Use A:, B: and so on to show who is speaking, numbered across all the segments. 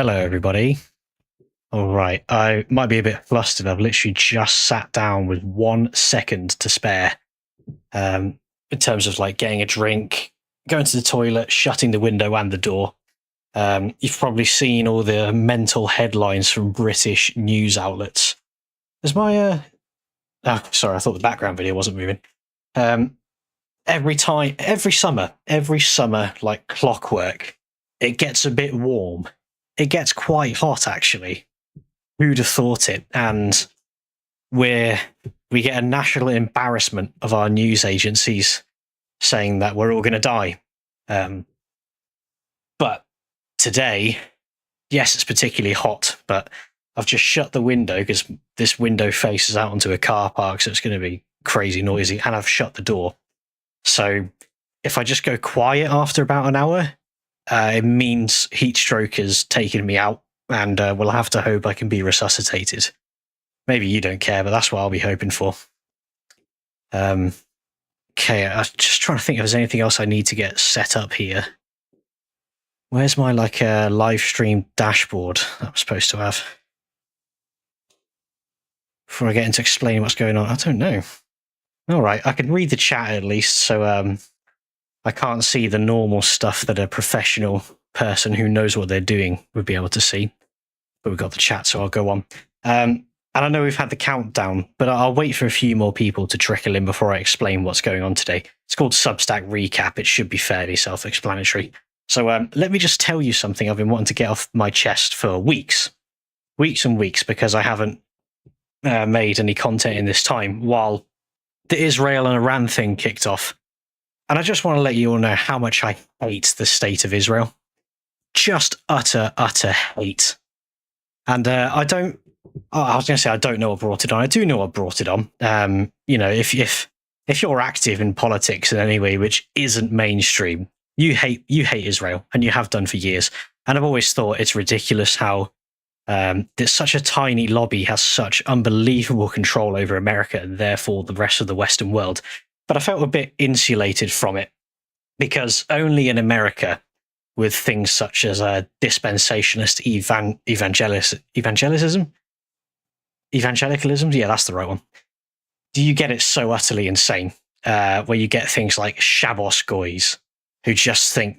A: Hello, everybody. All right, I might be a bit flustered. I've literally just sat down with 1 second to spare in terms of like getting a drink, going to the toilet, shutting the window and the door. You've probably seen all the mental headlines from British news outlets. Is my oh, sorry, I thought the background video wasn't moving. Every summer, like clockwork, it gets a bit warm. It gets quite hot, actually. Who'd have thought it? And we get a national embarrassment of our news agencies saying that we're all going to die. But today, yes, it's particularly hot, but I've just shut the window because this window faces out onto a car park, so it's going to be crazy noisy, and I've shut the door. So if I just go quiet after about an hour, it means heat stroke has taken me out, and we'll have to hope I can be resuscitated. Maybe you don't care, but that's what I'll be hoping for. Okay, I'm just trying to think if there's anything else I need to get set up here. Where's my live stream dashboard that I'm supposed to have? Before I get into explaining what's going on, I don't know. All right, I can read the chat at least, so I can't see the normal stuff that a professional person who knows what they're doing would be able to see. But we've got the chat, so I'll go on. And I know we've had the countdown, but I'll wait for a few more people to trickle in before I explain what's going on today. It's called Substack Recap. It should be fairly self-explanatory. So let me just tell you something I've been wanting to get off my chest for weeks. Weeks and weeks, because I haven't made any content in this time while the Israel and Iran thing kicked off. And I just want to let you all know how much I hate the state of Israel. Just utter hate. And I was going to say I don't know what brought it on. I do know what brought it on. You know, if you're active in politics in any way which isn't mainstream, you hate Israel, and you have done for years. And I've always thought it's ridiculous how that such a tiny lobby has such unbelievable control over America and therefore the rest of the Western world. But I felt a bit insulated from it because only in America, with things such as dispensationalist evangelicalism, yeah, that's the right one, do you get it so utterly insane, where you get things like Shabbos goys who just think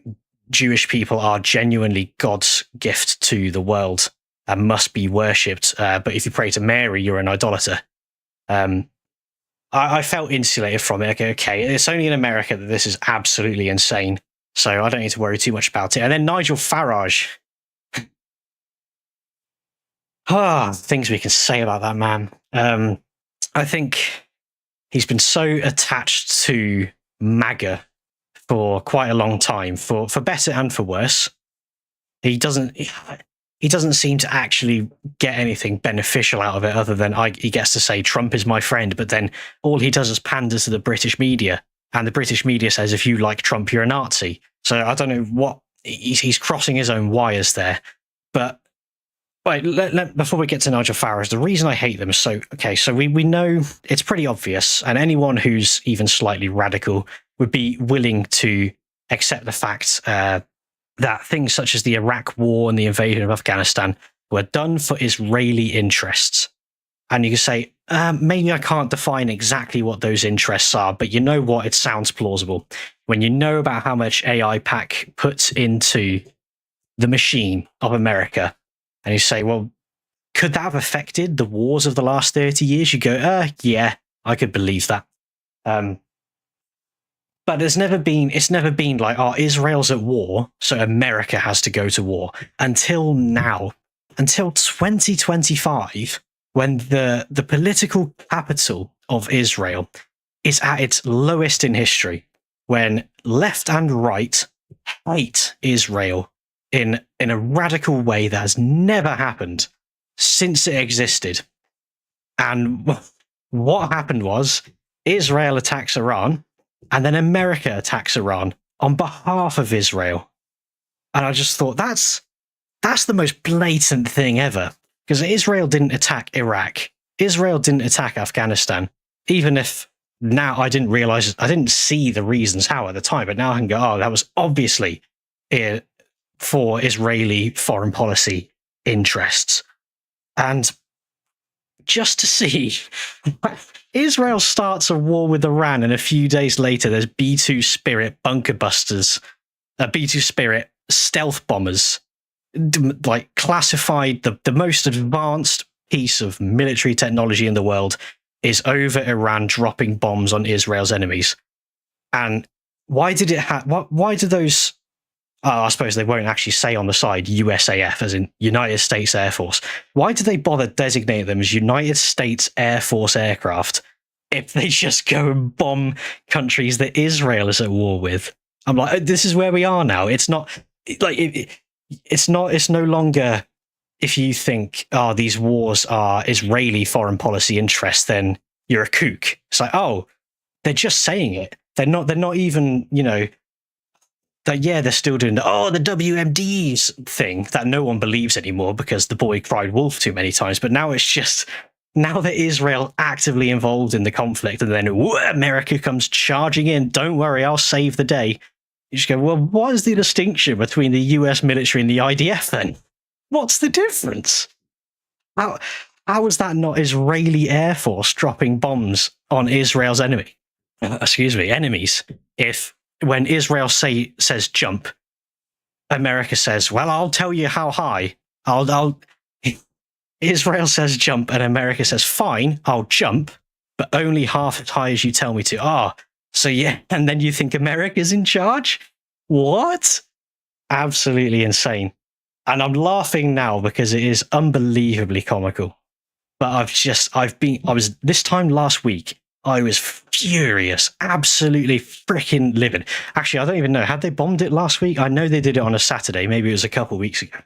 A: Jewish people are genuinely God's gift to the world and must be worshipped. But if you pray to Mary, you're an idolater. I felt insulated from it. Okay, it's only in America that this is absolutely insane, so I don't need to worry too much about it. And then Nigel Farage. Things we can say about that man. I think he's been so attached to MAGA for quite a long time, for better and for worse. He doesn't seem to actually get anything beneficial out of it other than he gets to say Trump is my friend, but then all he does is pander to the British media, and the British media says if you like Trump, you're a Nazi. So I don't know what he's crossing his own wires there. But wait, before we get to Nigel Farage, the reason I hate them is so we know it's pretty obvious, and anyone who's even slightly radical would be willing to accept the fact that things such as the Iraq War and the invasion of Afghanistan were done for Israeli interests. And you can say, maybe I can't define exactly what those interests are, but you know what? It sounds plausible. When you know about how much AI PAC puts into the machine of America, and you say, well, could that have affected the wars of the last 30 years? You go, yeah, I could believe that. But it's never been like, Israel's at war, so America has to go to war. Until now, until 2025, when the political capital of Israel is at its lowest in history, when left and right hate Israel in a radical way that has never happened since it existed. And what happened was Israel attacks Iran, and then America attacks Iran on behalf of Israel. And I just thought that's the most blatant thing ever. Because Israel didn't attack Iraq. Israel didn't attack Afghanistan. Even if now I didn't see the reasons how at the time, but now I can go, that was obviously for Israeli foreign policy interests. And just to see, Israel starts a war with Iran, and a few days later, there's B-2 Spirit bunker busters, B-2 Spirit stealth bombers, like classified, the most advanced piece of military technology in the world is over Iran dropping bombs on Israel's enemies. And why did it why do those, I suppose they won't actually say on the side USAF, as in United States Air Force. Why do they bother designating them as United States Air Force aircraft if they just go and bomb countries that Israel is at war with? I'm like, this is where we are now. It's not like it's no longer, if you think, these wars are Israeli foreign policy interests, then you're a kook. It's like, oh, they're just saying it. They're not even, they're still doing the WMDs thing that no one believes anymore because the boy cried wolf too many times. But now it's just, now that Israel actively involved in the conflict, and then America comes charging in, don't worry, I'll save the day. You just go, well, what is the distinction between the US military and the IDF then? What's the difference? How is that not Israeli Air Force dropping bombs on Israel's enemies? If when Israel says jump, America says, well, I'll tell you how high. Israel says jump, and America says, fine, I'll jump, but only half as high as you tell me to. So yeah, and then you think America's in charge? What? Absolutely insane. And I'm laughing now because it is unbelievably comical. But this time last week, I was furious, absolutely freaking livid. Actually, I don't even know. Had they bombed it last week? I know they did it on a Saturday. Maybe it was a couple of weeks ago.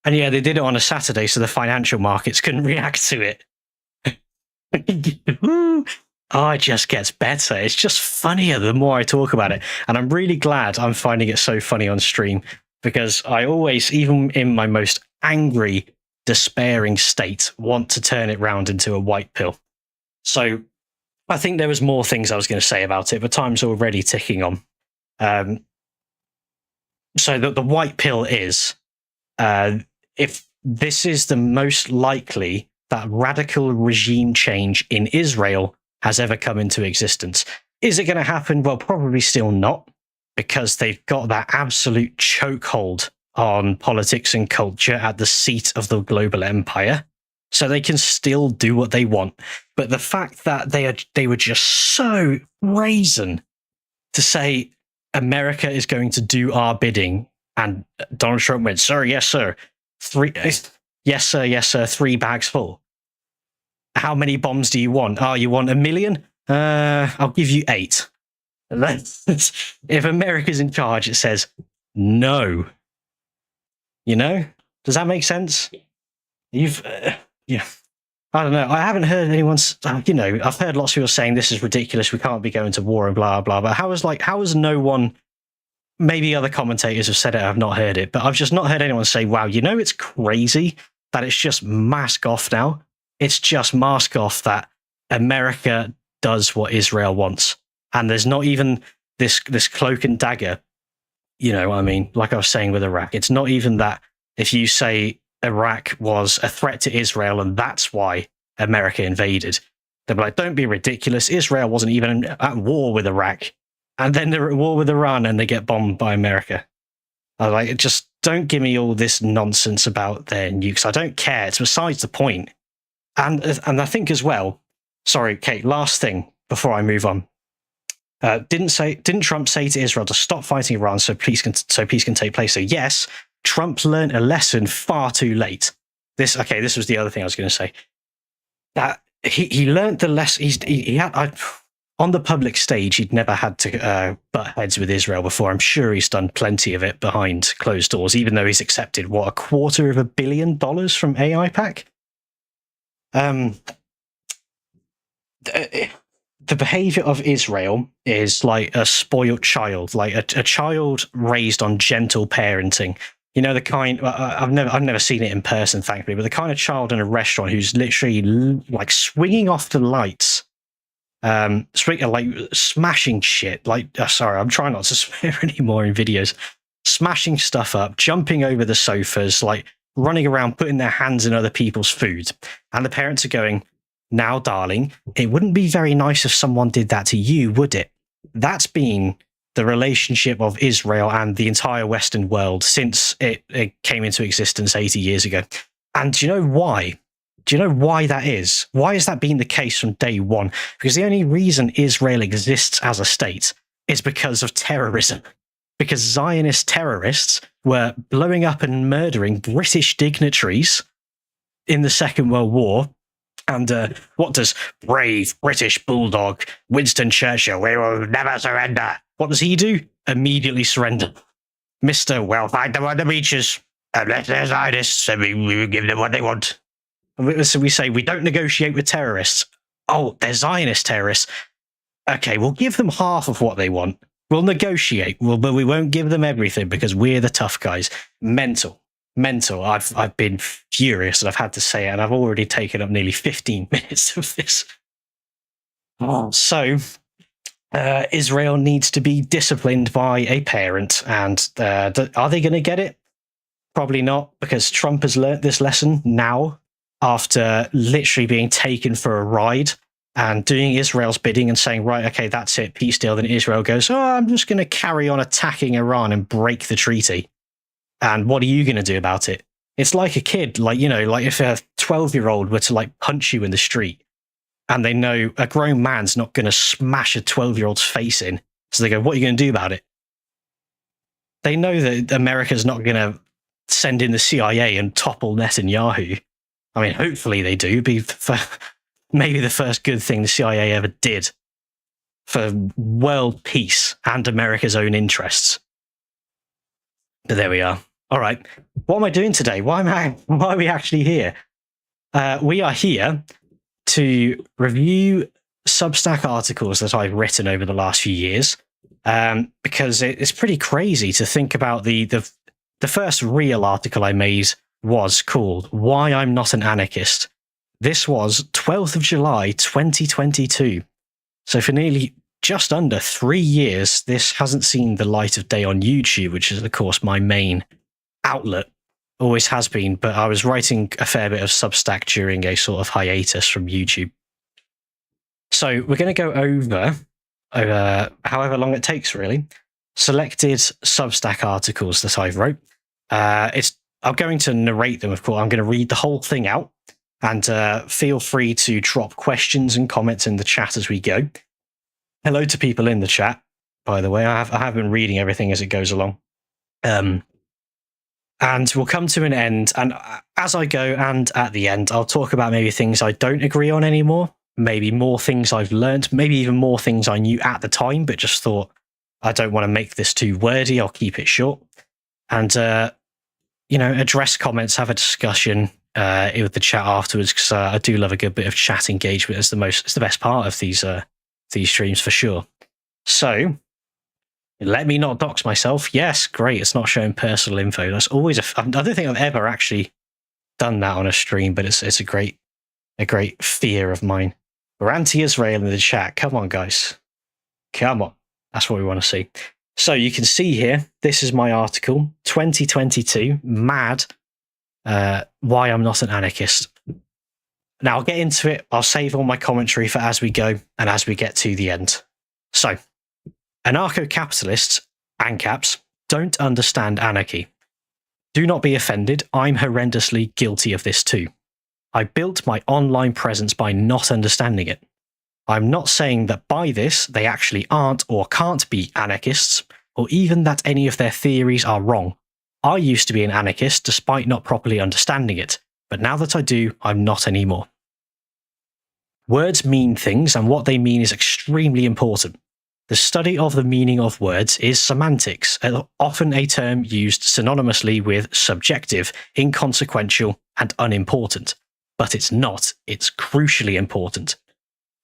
A: And yeah, they did it on a Saturday, so the financial markets couldn't react to it. It just gets better. It's just funnier the more I talk about it. And I'm really glad I'm finding it so funny on stream, because I always, even in my most angry, despairing state, want to turn it round into a white pill. So I think there was more things I was going to say about it, but time's already ticking on. So the white pill is, if this is the most likely that radical regime change in Israel has ever come into existence. Is it going to happen? Well, probably still not, because they've got that absolute chokehold on politics and culture at the seat of the global empire. So they can still do what they want. But the fact that they were just so brazen to say America is going to do our bidding, and Donald Trump went, sir, yes, sir. Yes, sir, 3 bags full. How many bombs do you want? You want 1 million? I'll give you 8. And then, if America's in charge, it says no. Does that make sense? Yeah. I don't know. I haven't heard anyone, I've heard lots of people saying this is ridiculous. We can't be going to war and blah, blah, blah. How is no one, maybe other commentators have said it, I've not heard it, but I've just not heard anyone say, wow, it's crazy that it's just mask off now. It's just mask off that America does what Israel wants. And there's not even this cloak and dagger, like I was saying with Iraq. It's not even that if you say Iraq was a threat to Israel and that's why America invaded, they're like, don't be ridiculous. Israel wasn't even at war with Iraq. And then they're at war with Iran and they get bombed by America. I like, just don't give me all this nonsense about their nukes. I don't care. It's besides the point. And I think as well, sorry, Kate, last thing before I move on. Didn't Trump say to Israel to stop fighting Iran so peace can take place? So yes, Trump learned a lesson far too late. This was the other thing I was going to say. That he learned the lesson. He had on the public stage, he'd never had to butt heads with Israel before. I'm sure he's done plenty of it behind closed doors, even though he's accepted, $250 million from AIPAC? The behavior of Israel is like a spoiled child, like a child raised on gentle parenting. The kind, I've never seen it in person, thankfully, but the kind of child in a restaurant who's literally like swinging off the lights, like smashing shit. Sorry, I'm trying not to swear anymore in videos. Smashing stuff up, jumping over the sofas, like running around putting their hands in other people's food. And the parents are going, now, darling, it wouldn't be very nice if someone did that to you, would it? That's been the relationship of Israel and the entire Western world since it came into existence 80 years ago. And do you know why? Do you know why that is? Why has that been the case from day one? Because the only reason Israel exists as a state is because of terrorism. Because Zionist terrorists were blowing up and murdering British dignitaries in the Second World War. And what does brave British bulldog Winston Churchill, we will never surrender? What does he do? Immediately surrender. Mr. We'll find them on the beaches. Unless they're Zionists, and we will give them what they want. So we say, we don't negotiate with terrorists. Oh, they're Zionist terrorists. Okay, we'll give them half of what they want. We'll negotiate, but we won't give them everything because we're the tough guys. Mental. I've been furious and I've had to say it, and I've already taken up nearly 15 minutes of this. So, Israel needs to be disciplined by a parent, and are they going to get it? Probably not, because Trump has learnt this lesson now after literally being taken for a ride and doing Israel's bidding and saying, right, okay, that's it, peace deal. Then Israel goes, oh, I'm just going to carry on attacking Iran and break the treaty. And what are you going to do about it? It's like a kid, like if a 12-year-old were to punch you in the street and they know a grown man's not going to smash a 12-year-old's face in. So they go, what are you going to do about it? They know that America's not going to send in the CIA and topple Netanyahu. I mean, hopefully they do. Be maybe the first good thing the CIA ever did for world peace and America's own interests. But there we are. All right. What am I doing today? Why are we actually here? We are here to review Substack articles that I've written over the last few years, because it's pretty crazy to think about the first real article I made was called Why I'm Not an Anarchist. This was 12th of July, 2022. So for nearly just under 3 years, this hasn't seen the light of day on YouTube, which is, of course, my main outlet. Always has been, but I was writing a fair bit of Substack during a sort of hiatus from YouTube. So we're going to go over however long it takes, really, selected Substack articles that I've wrote. I'm going to narrate them, of course. I'm going to read the whole thing out, and feel free to drop questions and comments in the chat as we go. Hello to people in the chat, by the way. I have been reading everything as it goes along. And we'll come to an end, and as I go and at the end, I'll talk about maybe things I don't agree on anymore, maybe more things I've learned, maybe even more things I knew at the time, but just thought, I don't want to make this too wordy, I'll keep it short. And, address comments, have a discussion with the chat afterwards, because I do love a good bit of chat engagement. It's the best part of these streams for sure. So, let me not dox myself. Yes, great. It's not showing personal info. That's always I don't think I've ever actually done that on a stream, but it's a great fear of mine. We're anti-Israel in the chat. Come on, guys. Come on. That's what we want to see. So you can see here, this is my article, 2022, Mad, Why I'm Not an Anarchist. Now I'll get into it. I'll save all my commentary for as we go and as we get to the end. So, anarcho-capitalists, ANCAPs, don't understand anarchy. Do not be offended. I'm horrendously guilty of this too. I built my online presence by not understanding it. I'm not saying that by this they actually aren't or can't be anarchists, or even that any of their theories are wrong. I used to be an anarchist despite not properly understanding it, but now that I do, I'm not anymore. Words mean things, and what they mean is extremely important. The study of the meaning of words is semantics, often a term used synonymously with subjective, inconsequential, and unimportant. But it's not. It's crucially important.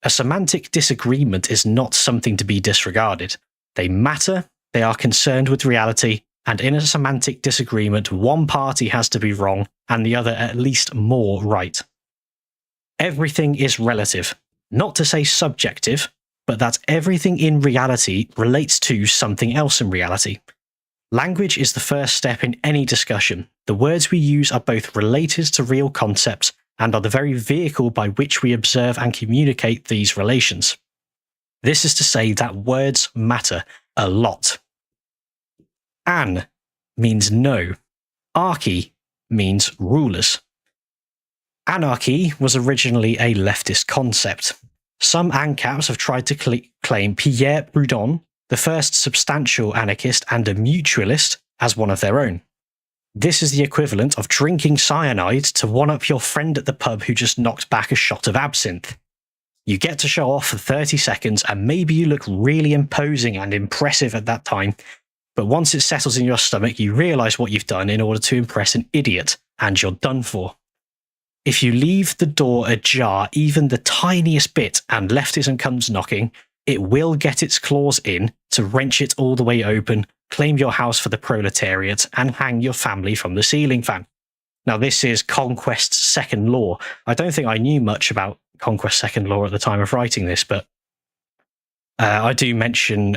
A: A semantic disagreement is not something to be disregarded. They matter, they are concerned with reality, and in a semantic disagreement, one party has to be wrong and the other at least more right. Everything is relative, not to say subjective, but that everything in reality relates to something else in reality. Language is the first step in any discussion. The words we use are both related to real concepts and are the very vehicle by which we observe and communicate these relations. This is to say that words matter a lot. An means no. Archy means rulers. Anarchy was originally a leftist concept. Some ANCAPs have tried to claim Pierre Proudhon, the first substantial anarchist and a mutualist, as one of their own. This is the equivalent of drinking cyanide to one-up your friend at the pub who just knocked back a shot of absinthe. You get to show off for 30 seconds and maybe you look really imposing and impressive at that time, but once it settles in your stomach, you realise what you've done in order to impress an idiot, and you're done for. If you leave the door ajar even the tiniest bit and leftism comes knocking, it will get its claws in to wrench it all the way open, claim your house for the proletariat, and hang your family from the ceiling fan. Now, this is Conquest's second law. I don't think I knew much about Conquest's second law at the time of writing this, but I do mention,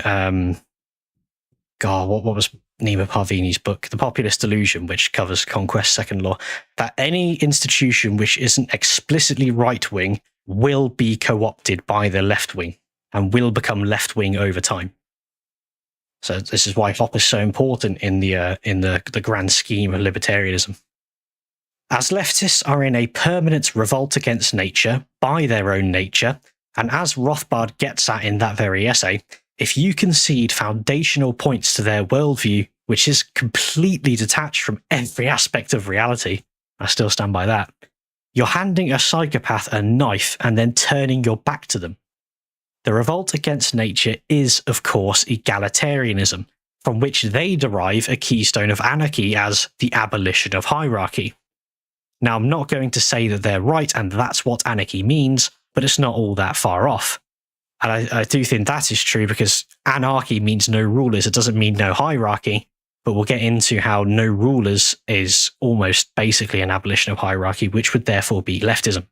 A: what was Nima Parvini's book, The Populist Delusion, which covers Conquest's second law, that any institution which isn't explicitly right-wing will be co-opted by the left-wing and will become left-wing over time. So this is why Hop is so important in the grand scheme of libertarianism. As leftists are in a permanent revolt against nature, by their own nature, and as Rothbard gets at in that very essay, if you concede foundational points to their worldview, which is completely detached from every aspect of reality, I still stand by that, you're handing a psychopath a knife and then turning your back to them. The revolt against nature is, of course, egalitarianism, from which they derive a keystone of anarchy as the abolition of hierarchy. Now, I'm not going to say that they're right and that's what anarchy means, but it's not all that far off. And I do think that is true because anarchy means no rulers. It doesn't mean no hierarchy, but we'll get into how no rulers is almost basically an abolition of hierarchy, which would therefore be leftism.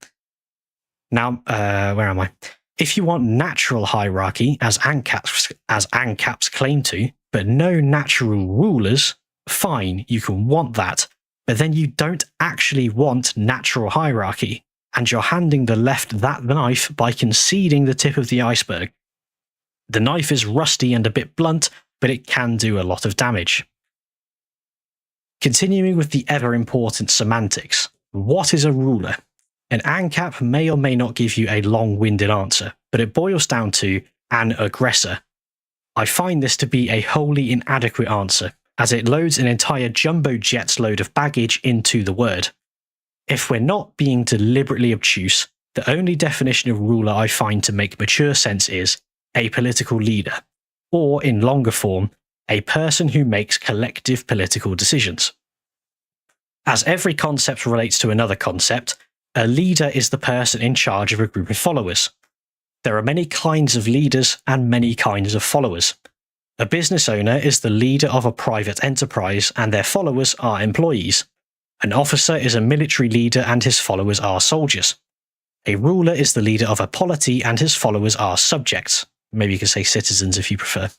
A: Now, where am I? If you want natural hierarchy, as ANCAPs claim to, but no natural rulers, fine, you can want that, but then you don't actually want natural hierarchy. And you're handing the left that knife by conceding the tip of the iceberg. The knife is rusty and a bit blunt, but it can do a lot of damage. Continuing with the ever-important semantics, what is a ruler? An ANCAP may or may not give you a long-winded answer, but it boils down to an aggressor. I find this to be a wholly inadequate answer, as it loads an entire jumbo jet's load of baggage into the word. If we're not being deliberately obtuse, the only definition of ruler I find to make mature sense is a political leader, or in longer form, a person who makes collective political decisions. As every concept relates to another concept, a leader is the person in charge of a group of followers. There are many kinds of leaders and many kinds of followers. A business owner is the leader of a private enterprise and their followers are employees. An officer is a military leader and his followers are soldiers. A ruler is the leader of a polity and his followers are subjects. Maybe you could say citizens if you prefer.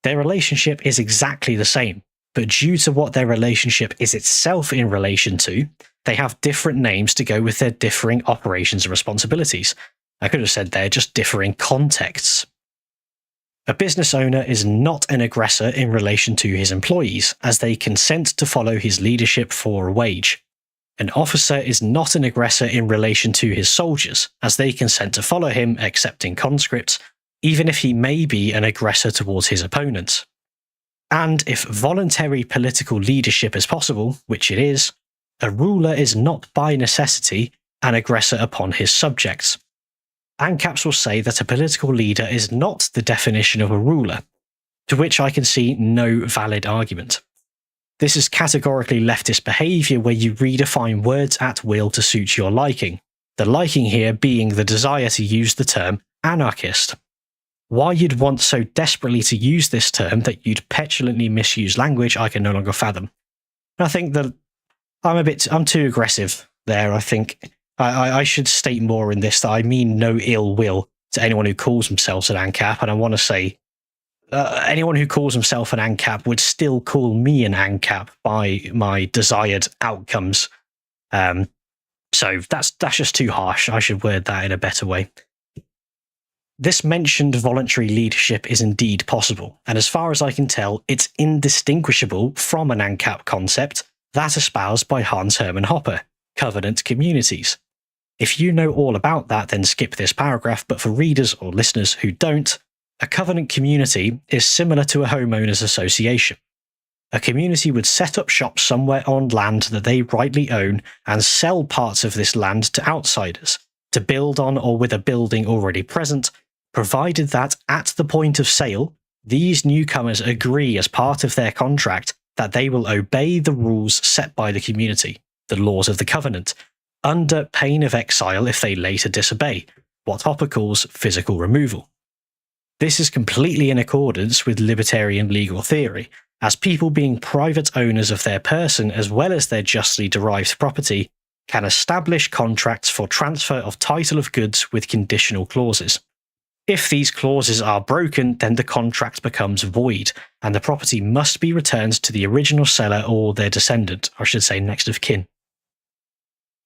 A: Their relationship is exactly the same, but due to what their relationship is itself in relation to, they have different names to go with their differing operations and responsibilities. I could have said they're just differing contexts. A business owner is not an aggressor in relation to his employees, as they consent to follow his leadership for a wage. An officer is not an aggressor in relation to his soldiers, as they consent to follow him, accepting conscripts, even if he may be an aggressor towards his opponents. And if voluntary political leadership is possible, which it is, a ruler is not by necessity an aggressor upon his subjects. ANCAPs will say that a political leader is not the definition of a ruler, to which I can see no valid argument. This is categorically leftist behaviour where you redefine words at will to suit your liking, the liking here being the desire to use the term anarchist. Why you'd want so desperately to use this term that you'd petulantly misuse language, I can no longer fathom. I think that I'm too aggressive there, I think. I should state more in this that I mean no ill will to anyone who calls themselves an ANCAP, and I want to say anyone who calls himself an ANCAP would still call me an ANCAP by my desired outcomes. So that's just too harsh. I should word that in a better way. This mentioned voluntary leadership is indeed possible, and as far as I can tell, it's indistinguishable from an ANCAP concept that espoused by Hans Hermann Hoppe, covenant communities. If you know all about that, then skip this paragraph, but for readers or listeners who don't, a covenant community is similar to a homeowners association. A community would set up shop somewhere on land that they rightly own and sell parts of this land to outsiders, to build on or with a building already present, provided that at the point of sale, these newcomers agree as part of their contract that they will obey the rules set by the community, the laws of the covenant, under pain of exile if they later disobey, what Hoppe calls physical removal. This is completely in accordance with libertarian legal theory, as people being private owners of their person as well as their justly derived property can establish contracts for transfer of title of goods with conditional clauses. If these clauses are broken, then the contract becomes void, and the property must be returned to the original seller or their descendant, I should say next of kin.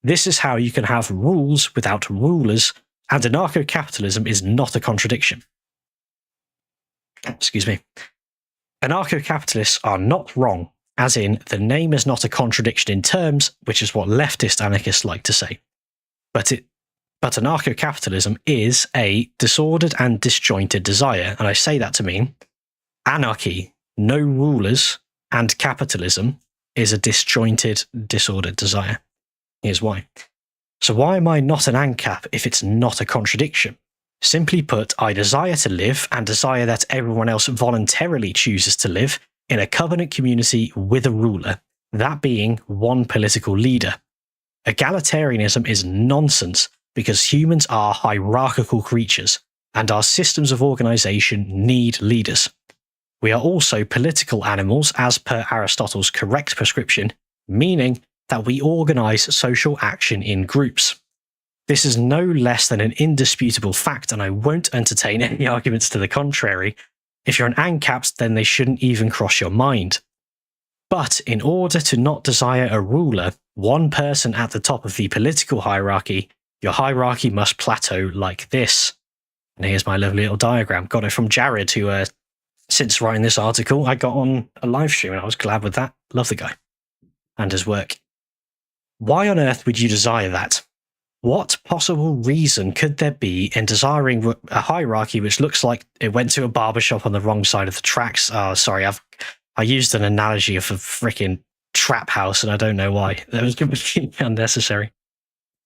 A: This is how you can have rules without rulers, and anarcho-capitalism is not a contradiction. Excuse me. Anarcho-capitalists are not wrong, as in, the name is not a contradiction in terms, which is what leftist anarchists like to say. But anarcho-capitalism is a disordered and disjointed desire, and I say that to mean anarchy, no rulers, and capitalism is a disjointed, disordered desire. Here's why. So why am I not an ANCAP if it's not a contradiction? Simply put, I desire to live and desire that everyone else voluntarily chooses to live in a covenant community with a ruler, that being one political leader. Egalitarianism is nonsense because humans are hierarchical creatures and our systems of organization need leaders. We are also political animals as per Aristotle's correct prescription, meaning that we organize social action in groups. This is no less than an indisputable fact, and I won't entertain any arguments to the contrary. If you're an ANCAP, then they shouldn't even cross your mind. But in order to not desire a ruler, one person at the top of the political hierarchy, your hierarchy must plateau like this. And here's my lovely little diagram. Got it from Jared, who, since writing this article, I got on a live stream and I was glad with that. Love the guy and his work. Why on earth would you desire that? What possible reason could there be in desiring a hierarchy which looks like it went to a barbershop on the wrong side of the tracks? Oh, sorry, I used an analogy of a freaking trap house, and I don't know why. That was completely unnecessary.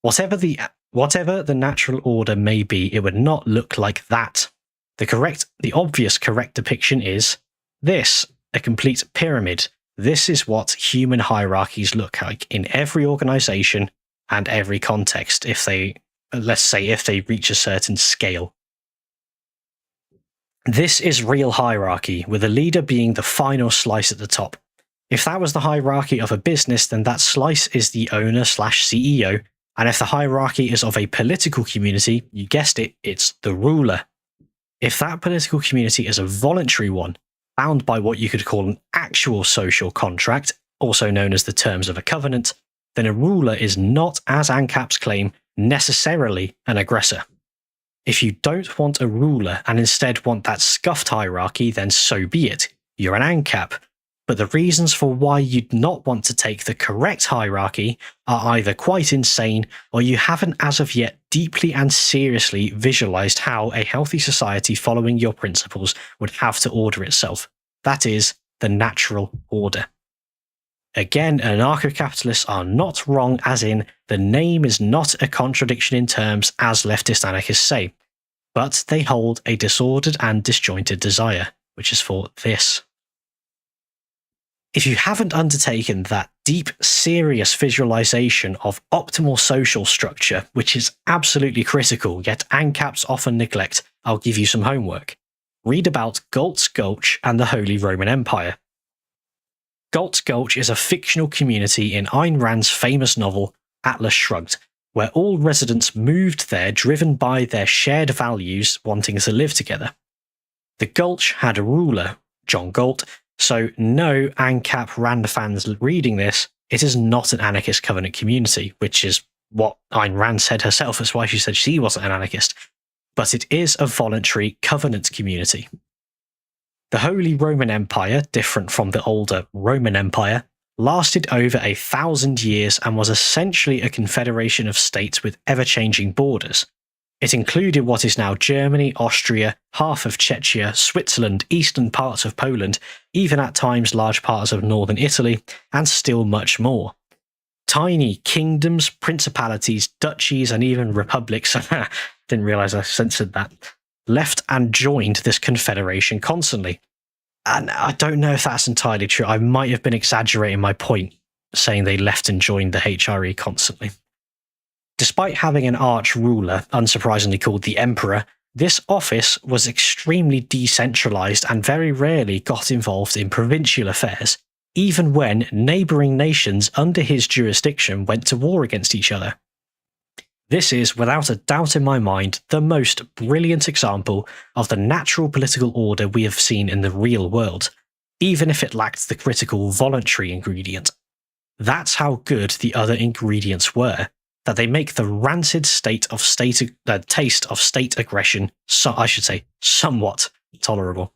A: Whatever the natural order may be, it would not look like that. The obvious correct depiction is this, a complete pyramid. This is what human hierarchies look like in every organization and every context if they reach a certain scale. This is real hierarchy, with a leader being the final slice at the top. If that was the hierarchy of a business, then that slice is the owner/CEO, and if the hierarchy is of a political community, you guessed it, it's the ruler. If that political community is a voluntary one, bound by what you could call an actual social contract, also known as the terms of a covenant, then a ruler is not, as ANCAPs claim, necessarily an aggressor. If you don't want a ruler and instead want that scuffed hierarchy, then so be it. You're an ANCAP. But the reasons for why you'd not want to take the correct hierarchy are either quite insane, or you haven't as of yet deeply and seriously visualized how a healthy society following your principles would have to order itself. That is, the natural order. Again, anarcho-capitalists are not wrong, as in, the name is not a contradiction in terms, as leftist anarchists say, but they hold a disordered and disjointed desire, which is for this. If you haven't undertaken that deep, serious visualization of optimal social structure, which is absolutely critical, yet ANCAPs often neglect, I'll give you some homework. Read about Galt's Gulch and the Holy Roman Empire. Galt's Gulch is a fictional community in Ayn Rand's famous novel Atlas Shrugged, where all residents moved there driven by their shared values wanting to live together. The Gulch had a ruler, John Galt, so no ANCAP Rand fans reading this, it is not an anarchist covenant community, which is what Ayn Rand said herself. That's why she said she wasn't an anarchist. But it is a voluntary covenant community. The Holy Roman Empire, different from the older Roman Empire, lasted over 1,000 years and was essentially a confederation of states with ever-changing borders. It included what is now Germany, Austria, half of Czechia, Switzerland, eastern parts of Poland, even at times large parts of northern Italy, and still much more. Tiny kingdoms, principalities, duchies, and even republics, didn't realise I censored that, left and joined this confederation constantly. And I don't know if that's entirely true. I might have been exaggerating my point, saying they left and joined the HRE constantly. Despite having an arch-ruler, unsurprisingly called the Emperor, this office was extremely decentralised and very rarely got involved in provincial affairs, even when neighbouring nations under his jurisdiction went to war against each other. This is, without a doubt in my mind, the most brilliant example of the natural political order we have seen in the real world, even if it lacked the critical voluntary ingredient. That's how good the other ingredients were, that they make the rancid taste of state aggression, somewhat tolerable.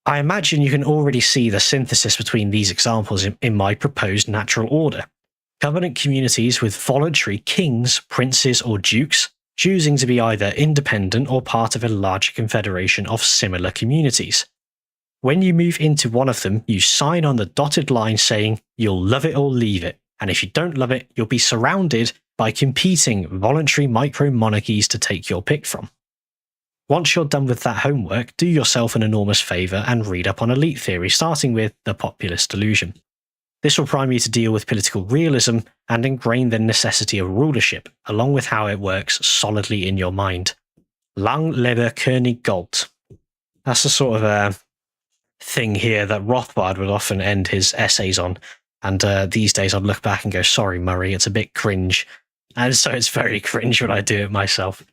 A: I imagine you can already see the synthesis between these examples in my proposed natural order. Covenant communities with voluntary kings, princes, or dukes, choosing to be either independent or part of a larger confederation of similar communities. When you move into one of them, you sign on the dotted line saying you'll love it or leave it, and if you don't love it, you'll be surrounded by competing voluntary micro-monarchies to take your pick from. Once you're done with that homework, do yourself an enormous favour and read up on elite theory, starting with the populist delusion. This will prime you to deal with political realism and ingrain the necessity of rulership, along with how it works solidly in your mind. Lang lebe König Galt. That's the sort of thing here that Rothbard would often end his essays on. And these days I'd look back and go, sorry, Murray, it's a bit cringe. And so it's very cringe when I do it myself.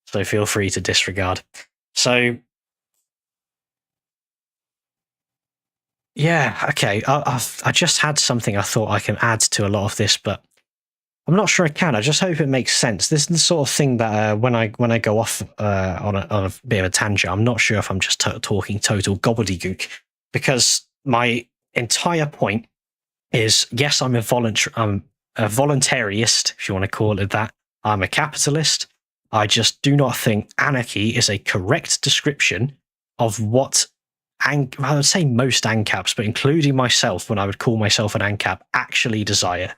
A: So feel free to disregard. So, yeah, okay. I just had something I thought I can add to a lot of this, but I'm not sure I can. I just hope it makes sense. This is the sort of thing that when I go off on a bit of a tangent, I'm not sure if I'm just talking total gobbledygook, because my entire point is, yes, I'm a voluntarist, if you want to call it that. I'm a capitalist. I just do not think anarchy is a correct description of what I would say most ANCAPs, but including myself, when I would call myself an ANCAP, actually desire.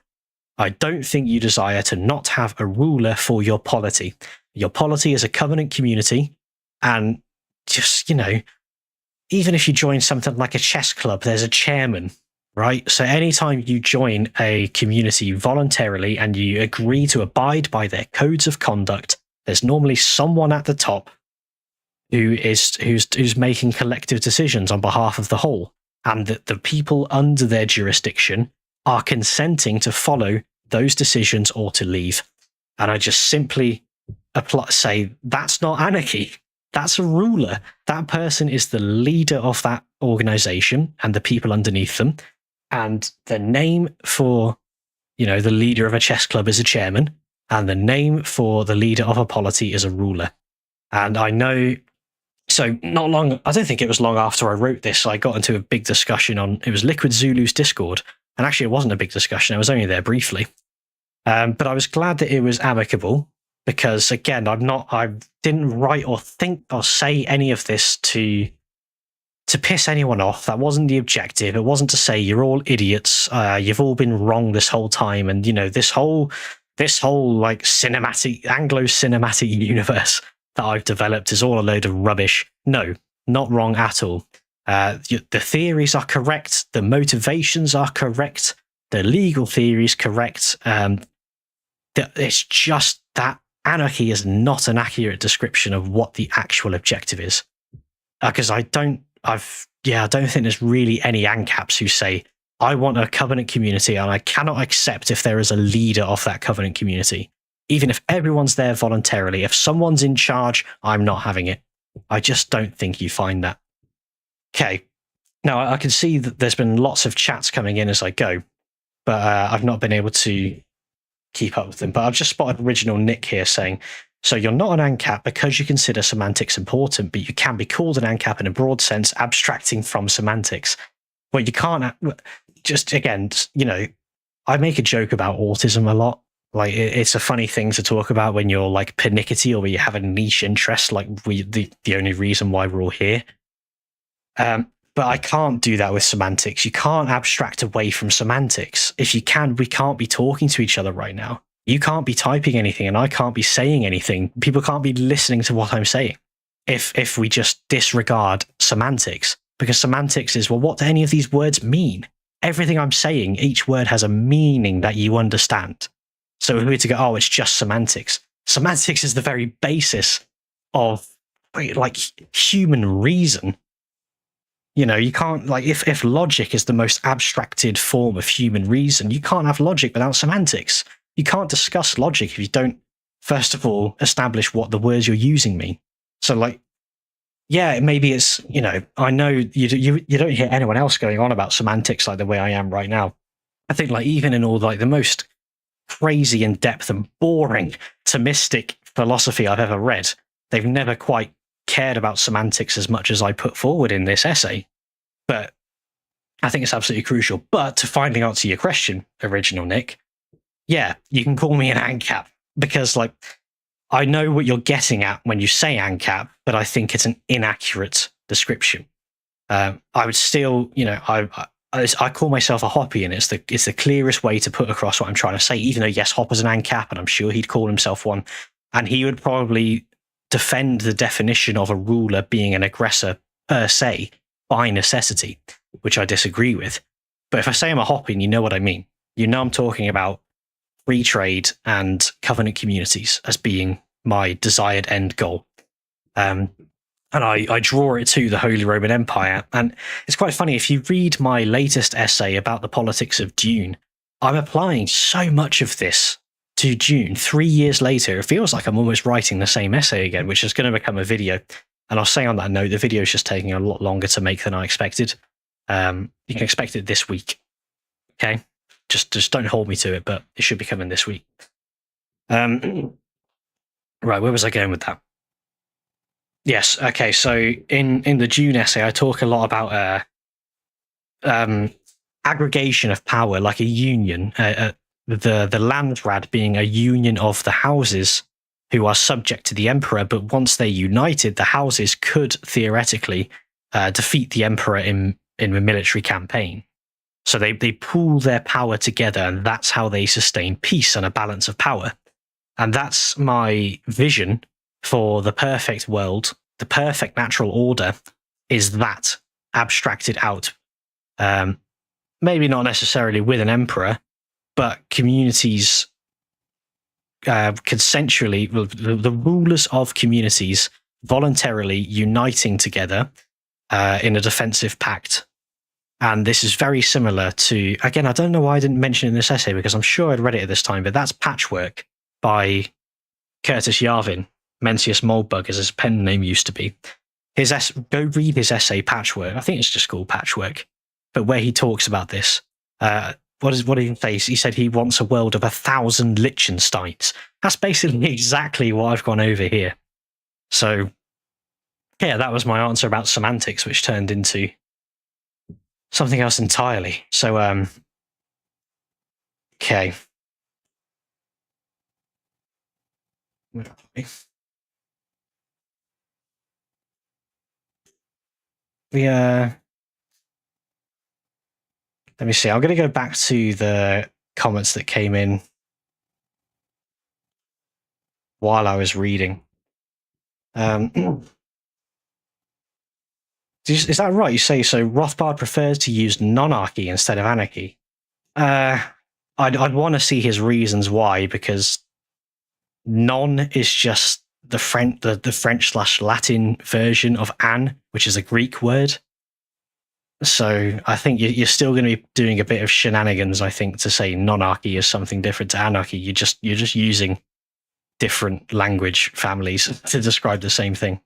A: I don't think you desire to not have a ruler for your polity. Your polity is a covenant community, and just, even if you join something like a chess club, there's a chairman, right? So anytime you join a community voluntarily and you agree to abide by their codes of conduct, there's normally someone at the top who's making collective decisions on behalf of the whole, and that the people under their jurisdiction are consenting to follow those decisions or to leave. And I just simply say that's not anarchy. That's a ruler. That person is the leader of that organization and the people underneath them. And the name for, the leader of a chess club is a chairman, and the name for the leader of a polity is a ruler. And I know, so I don't think it was long after I wrote this, I got into a big discussion it was Liquid Zulu's Discord. And actually it wasn't a big discussion, I was only there briefly. But I was glad that it was amicable, because again, I didn't write or think or say any of this to piss anyone off. That wasn't the objective. It wasn't to say you're all idiots, you've all been wrong this whole time, and this whole like cinematic Anglo-cinematic universe that I've developed is all a load of rubbish. No, not wrong at all. The theories are correct, the motivations are correct, the legal theory is correct. It's just that anarchy is not an accurate description of what the actual objective is. Because I don't think there's really any ANCAPs who say, I want a covenant community and I cannot accept if there is a leader of that covenant community. Even if everyone's there voluntarily, if someone's in charge, I'm not having it. I just don't think you find that. Okay. Now, I can see that there's been lots of chats coming in as I go, but I've not been able to keep up with them. But I've just spotted original Nick here saying, so you're not an ANCAP because you consider semantics important, but you can be called an ANCAP in a broad sense, abstracting from semantics. Well, you can't, just again, you know, I make a joke about autism a lot. Like, it's a funny thing to talk about when you're like pernickety or where you have a niche interest, like the only reason why we're all here. But I can't do that with semantics. You can't abstract away from semantics. If you can, we can't be talking to each other right now. You can't be typing anything and I can't be saying anything. People can't be listening to what I'm saying if we just disregard semantics, because semantics is, well, what do any of these words mean? Everything I'm saying, each word has a meaning that you understand. So if we were to go, oh, it's just semantics. Semantics is the very basis of like human reason. You know, you can't, like, if logic is the most abstracted form of human reason, you can't have logic without semantics. You can't discuss logic if you don't, first of all, establish what the words you're using mean. So, like, yeah, maybe it's, you know, I know you don't hear anyone else going on about semantics like the way I am right now. I think, like, even in all, like, the most crazy in-depth and boring Thomistic philosophy I've ever read, they've never quite cared about semantics as much as I put forward in this essay. But I think it's absolutely crucial. But to finally answer your question, original Nick, yeah, you can call me an ANCAP, because, like, I know what you're getting at when you say ANCAP, but I think it's an inaccurate description. I would still, you know, I call myself a Hoppy, and it's the clearest way to put across what I'm trying to say, even though, yes, Hopper's an ANCAP, and I'm sure he'd call himself one, and he would probably defend the definition of a ruler being an aggressor per se by necessity, which I disagree with. But if I say I'm a Hoppy, you know what I mean. You know I'm talking about free trade and covenant communities as being my desired end goal. And I draw it to the Holy Roman Empire. And it's quite funny, if you read my latest essay about the politics of Dune, I'm applying so much of this to Dune 3 years later. It feels like I'm almost writing the same essay again, which is going to become a video. And I'll say on that note, the video is just taking a lot longer to make than I expected. You can expect it this week. Okay? Just don't hold me to it, but it should be coming this week. Right, where was I going with that? Yes, okay, so in the Dune essay, I talk a lot about aggregation of power, like a union, the Landrad being a union of the houses who are subject to the emperor, but once they're united, the houses could theoretically defeat the emperor in a military campaign. So they pool their power together, and that's how they sustain peace and a balance of power. And that's my vision for the perfect world. The perfect natural order is that abstracted out. Maybe not necessarily with an emperor, but communities consensually, the rulers of communities voluntarily uniting together in a defensive pact. And this is very similar to, again, I don't know why I didn't mention it in this essay, because I'm sure I'd read it at this time, but that's Patchwork by Curtis Yarvin, Mencius Moldbug, as his pen name used to be. Go read his essay, Patchwork. I think it's just called Patchwork, but where he talks about this. What did he say? He said he wants a world of 1,000 Liechtensteins. That's basically exactly what I've gone over here. So, yeah, that was my answer about semantics, which turned into something else entirely. So, okay. Where are we? Let me see. I'm going to go back to the comments that came in while I was reading. Is that right? You say so. Rothbard prefers to use nonarchy instead of anarchy. I'd want to see his reasons why, because non is just the French/Latin version of an, which is a Greek word. So I think you're still going to be doing a bit of shenanigans, I think, to say nonarchy is something different to anarchy. You're just using different language families to describe the same thing.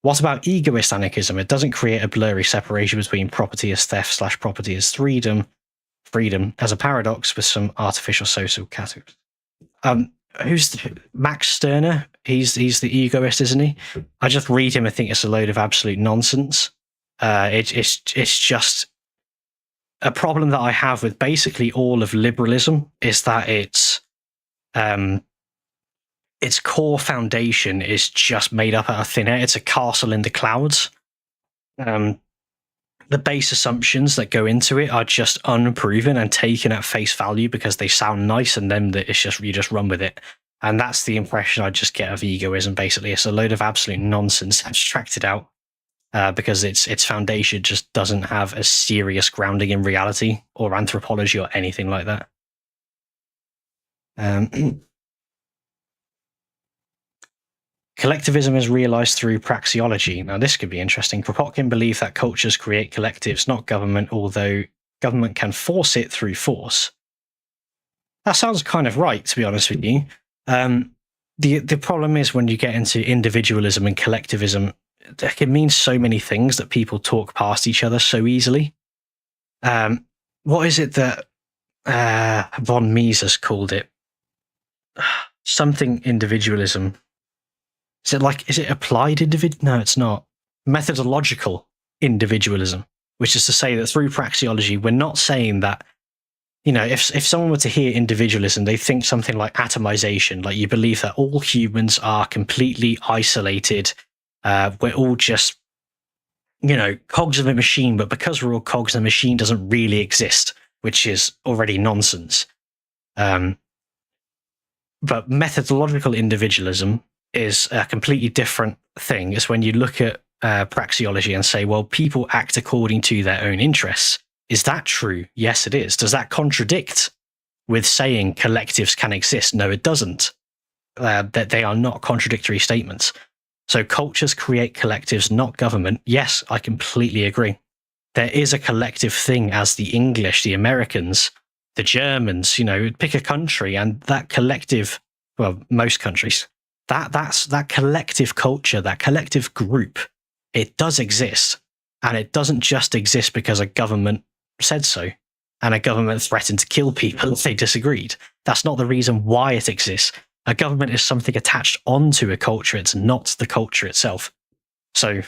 A: What about egoist anarchism? It doesn't create a blurry separation between property as theft / property as freedom as a paradox with some artificial social categories. Who's Max Stirner? He's the egoist, isn't he? I just read him and think it's a load of absolute nonsense. It's just a problem that I have with basically all of liberalism is that its core foundation is just made up out of thin air. It's a castle in the clouds. The base assumptions that go into it are just unproven and taken at face value because they sound nice, and then it's just you just run with it. And that's the impression I just get of egoism. Basically, it's a load of absolute nonsense abstracted out because its foundation just doesn't have a serious grounding in reality or anthropology or anything like that. Collectivism is realized through praxeology. Now, this could be interesting. Kropotkin believed that cultures create collectives, not government, although government can force it through force. That sounds kind of right, to be honest with you. The problem is when you get into individualism and collectivism, it can mean so many things that people talk past each other so easily. What is it that von Mises called it? Something individualism. Is it applied individual? No, it's not. Methodological individualism, which is to say that through praxeology, we're not saying that, if someone were to hear individualism, they think something like atomization, like you believe that all humans are completely isolated. We're all just, cogs of a machine, but because we're all cogs, the machine doesn't really exist, which is already nonsense. But methodological individualism is a completely different thing. It's when you look at praxeology and say, well, people act according to their own interess. Is that true? Yes, it is. Does that contradict with saying collectives can exist? No, it doesn't. That they are not contradictory statements. So cultures create collectives, not government. Yes, I completely agree. There is a collective thing as the English, the Americans, the Germans, pick a country, and that collective, well, most countries, that collective culture, that collective group, it does exist. And it doesn't just exist because a government said so and a government threatened to kill people if they disagreed. That's not the reason why it exists. A government is something attached onto a culture. It's not the culture itself. So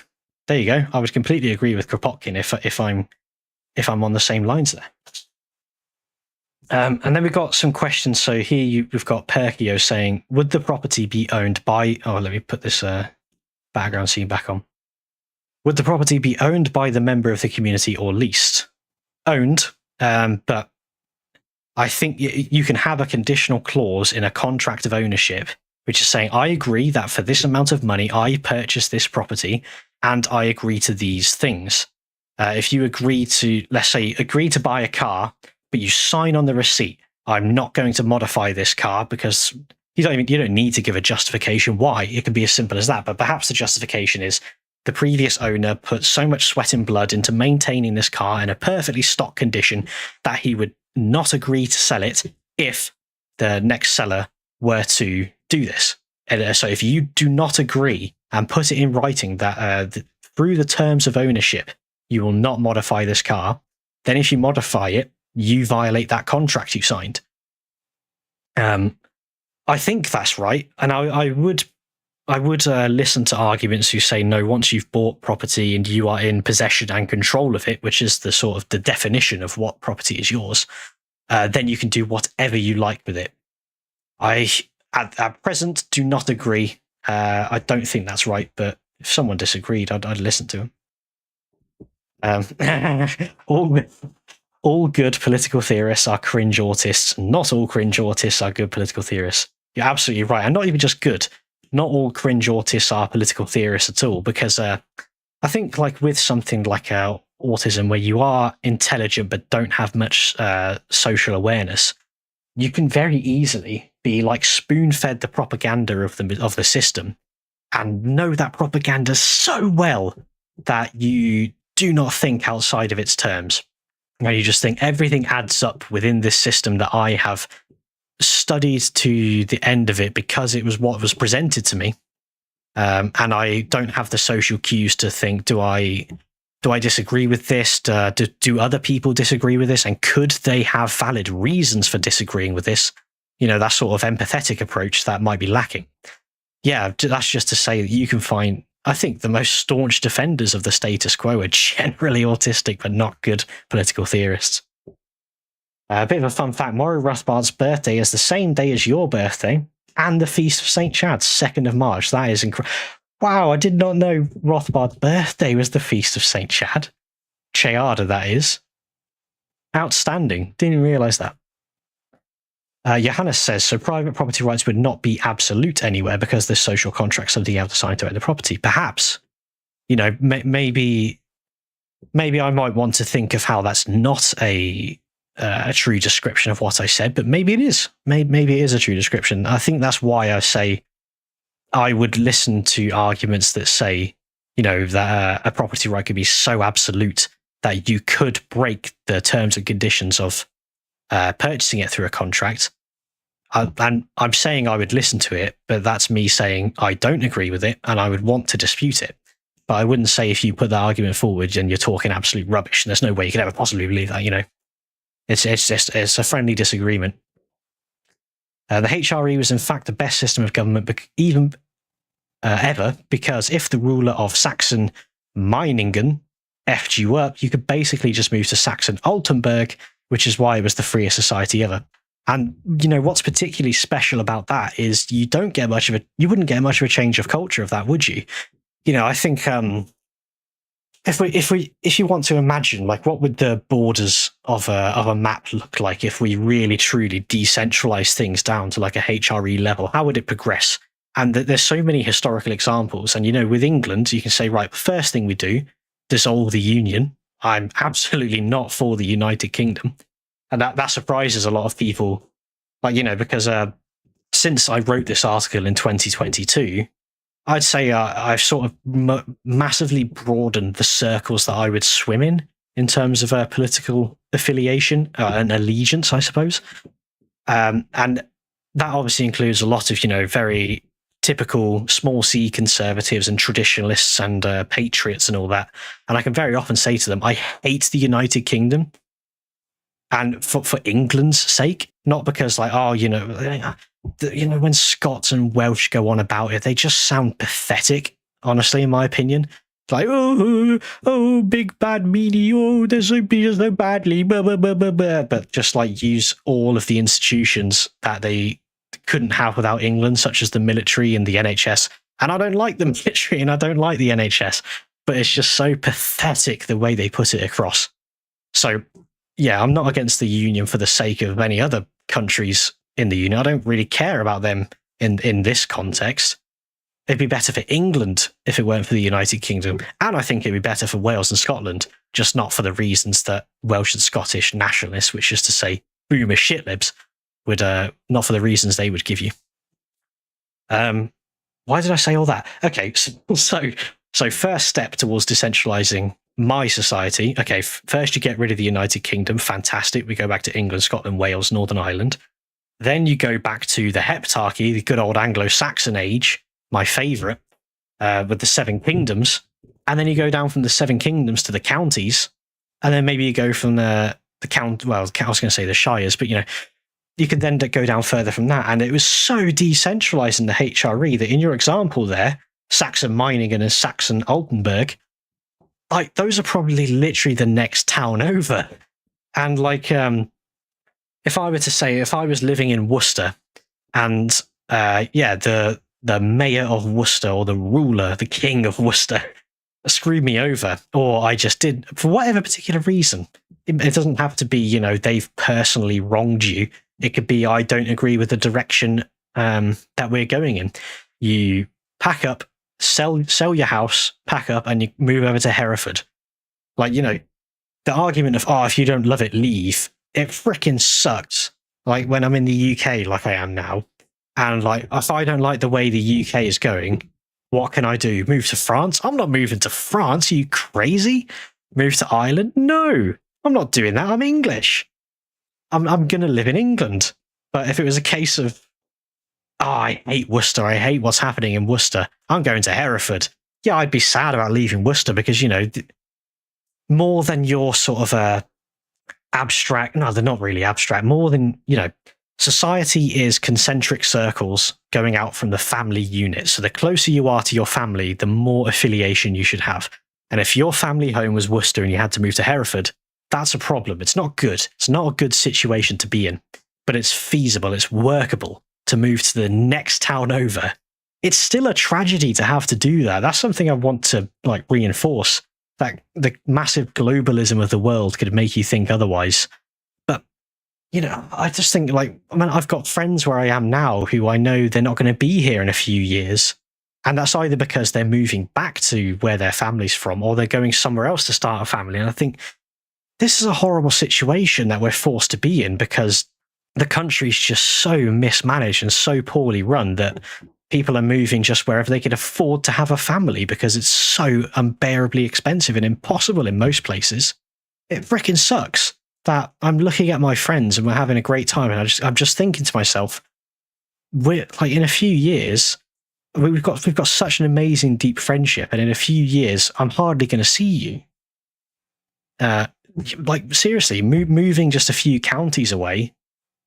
A: there you go. I would completely agree with Kropotkin if I'm on the same lines there. And then we've got some questions. So here we've got Perkio saying, would the property be owned by... Oh, let me put this background scene back on. Would the property be owned by the member of the community or leased? Owned, but I think you can have a conditional clause in a contract of ownership, which is saying, I agree that for this amount of money, I purchase this property and I agree to these things. If you agree to, let's say, agree to buy a car, but you sign on the receipt, I'm not going to modify this car, because you don't need to give a justification why. It can be as simple as that. But perhaps the justification is the previous owner put so much sweat and blood into maintaining this car in a perfectly stock condition that he would not agree to sell it if the next seller were to do this. And so if you do not agree and put it in writing that through the terms of ownership, you will not modify this car, then if you modify it, you violate that contract you signed. I think that's right. And I would listen to arguments who say, no, once you've bought property and you are in possession and control of it, which is the sort of the definition of what property is yours, then you can do whatever you like with it. I, at present, do not agree. I don't think that's right, but if someone disagreed, I'd listen to them. All good political theorists are cringe autists. Not all cringe autists are good political theorists. You're absolutely right. And not even just good. Not all cringe autists are political theorists at all, because I think like with something like autism, where you are intelligent but don't have much social awareness, you can very easily be like spoon-fed the propaganda of the system and know that propaganda so well that you do not think outside of its terms. And you just think everything adds up within this system that I have studied to the end of it because it was what was presented to me. and I don't have the social cues to think, do I disagree with this? Do other people disagree with this? And could they have valid reasons for disagreeing with this? That sort of empathetic approach that might be lacking. Yeah, that's just to say that you can find, I think, the most staunch defenders of the status quo are generally autistic, but not good political theorists. A bit of a fun fact, Maury Rothbard's birthday is the same day as your birthday and the Feast of St. Chad, 2nd of March. That is incredible. Wow, I did not know Rothbard's birthday was the Feast of St. Chad. Cheada, that is. Outstanding. Didn't realise that. Johannes says, so private property rights would not be absolute anywhere because there's social contracts of the other side to own the property. Perhaps, maybe I might want to think of how that's not a true description of what I said, but maybe it is. Maybe it is a true description. I think that's why I say I would listen to arguments that say, that a property right could be so absolute that you could break the terms and conditions of purchasing it through a contract. And I'm saying I would listen to it, but that's me saying I don't agree with it and I would want to dispute it. But I wouldn't say if you put that argument forward and you're talking absolute rubbish, and there's no way you could ever possibly believe that, It's a friendly disagreement. The HRE was in fact the best system of government ever, because if the ruler of Saxon Meiningen effed you up, you could basically just move to Saxon Altenburg, which is why it was the freest society ever. And what's particularly special about that is you wouldn't get much of a change of culture of that, would you? I think if you want to imagine, like, what would the borders of a map look like if we really truly decentralize things down to like a HRE level? How would it progress? And there's so many historical examples. And with England, you can say, right, the first thing we do, dissolve the union. I'm absolutely not for the United Kingdom. And that surprises a lot of people, because since I wrote this article in 2022, I'd say I've sort of massively broadened the circles that I would swim in terms of political affiliation and allegiance, I suppose. And that obviously includes a lot of, very typical small c conservatives and traditionalists and patriots and all that. And I can very often say to them, I hate the United Kingdom. And for England's sake, not because when Scots and Welsh go on about it, they just sound pathetic, honestly, in my opinion. It's like, oh, big bad meanie, oh, they're so badly, blah, blah, blah, blah, blah. But just use all of the institutions that they couldn't have without England, such as the military and the NHS. And I don't like the military and I don't like the NHS, but it's just so pathetic the way they put it across. So, yeah, I'm not against the union for the sake of any other countries in the union. I don't really care about them in this context. It'd be better for England if it weren't for the United Kingdom. And I think it'd be better for Wales and Scotland, just not for the reasons that Welsh and Scottish nationalists, which is to say boomer shitlibs, would not for the reasons they would give you. Why did I say all that? Okay, so first step towards decentralizing my society. Okay, first you get rid of the United Kingdom. Fantastic. We go back to England, Scotland, Wales, Northern Ireland. Then you go back to the heptarchy, the good old Anglo-Saxon age, my favourite, with the 7 kingdoms. And then you go down from the 7 kingdoms to the counties. And then maybe you go from the count. Well, I was going to say the shires, but you can then go down further from that. And it was so decentralized in the HRE that in your example there, Saxon Meiningen and Saxon Altenburg, those are probably literally the next town over. And if I was living in Worcester and the mayor of Worcester or the ruler, the king of Worcester screwed me over, or I just did for whatever particular reason, it doesn't have to be, they've personally wronged you. It could be, I don't agree with the direction that we're going in. You pack up, sell your house, pack up, and you move over to Hereford. The argument of, if you don't love it, leave. It freaking sucks. When I'm in the UK, like I am now, and if I don't like the way the UK is going, what can I do? Move to France? I'm not moving to France. Are you crazy? Move to Ireland? No, I'm not doing that. I'm English. I'm going to live in England. But if it was a case of, oh, I hate Worcester. I hate what's happening in Worcester. I'm going to Hereford. Yeah, I'd be sad about leaving Worcester because, more than your sort of abstract, no, they're not really abstract, more than, society is concentric circles going out from the family unit. So the closer you are to your family, the more affiliation you should have. And if your family home was Worcester and you had to move to Hereford, that's a problem. It's not good. It's not a good situation to be in, but it's feasible. It's workable to move to the next town over. It's still a tragedy to have to do that. That's something I want to reinforce, that the massive globalism of the world could make you think otherwise. But, I just think I've got friends where I am now who I know they're not going to be here in a few years. And that's either because they're moving back to where their family's from or they're going somewhere else to start a family. And I think this is a horrible situation that we're forced to be in because the country's just so mismanaged and so poorly run that people are moving just wherever they can afford to have a family because it's so unbearably expensive and impossible in most places. It freaking sucks that I'm looking at my friends and we're having a great time. And I'm just thinking to myself, we're in a few years, we've got such an amazing deep friendship. And in a few years, I'm hardly going to see you. Seriously, moving just a few counties away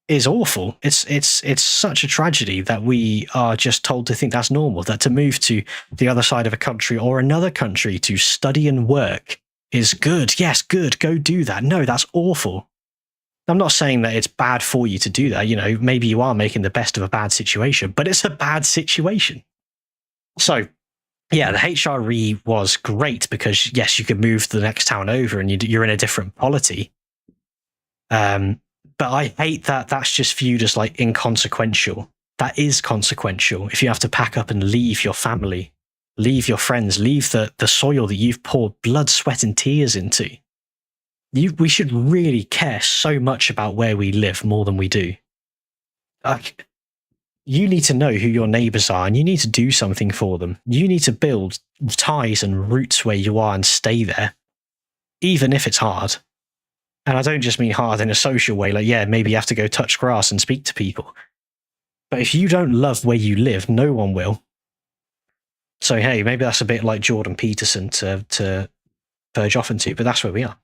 A: is awful. It's such a tragedy that we are just told to think that's normal, that to move to the other side of a country or another country to study and work is good. Yes, good. Go do that. No, that's awful. I'm not saying that it's bad for you to do that. Maybe you are making the best of a bad situation, but it's a bad situation. So, yeah, the HRE was great because, yes, you could move to the next town over and you're in a different polity. But I hate that that's just viewed as inconsequential. That is consequential. If you have to pack up and leave your family, leave your friends, leave the soil that you've poured blood, sweat, and tears into. We should really care so much about where we live more than we do. You need to know who your neighbors are and you need to do something for them. You need to build ties and roots where you are and stay there, even if it's hard. And I don't just mean hard in a social way, maybe you have to go touch grass and speak to people. But if you don't love where you live, no one will. So, hey, maybe that's a bit like Jordan Peterson to verge off into, but that's where we are.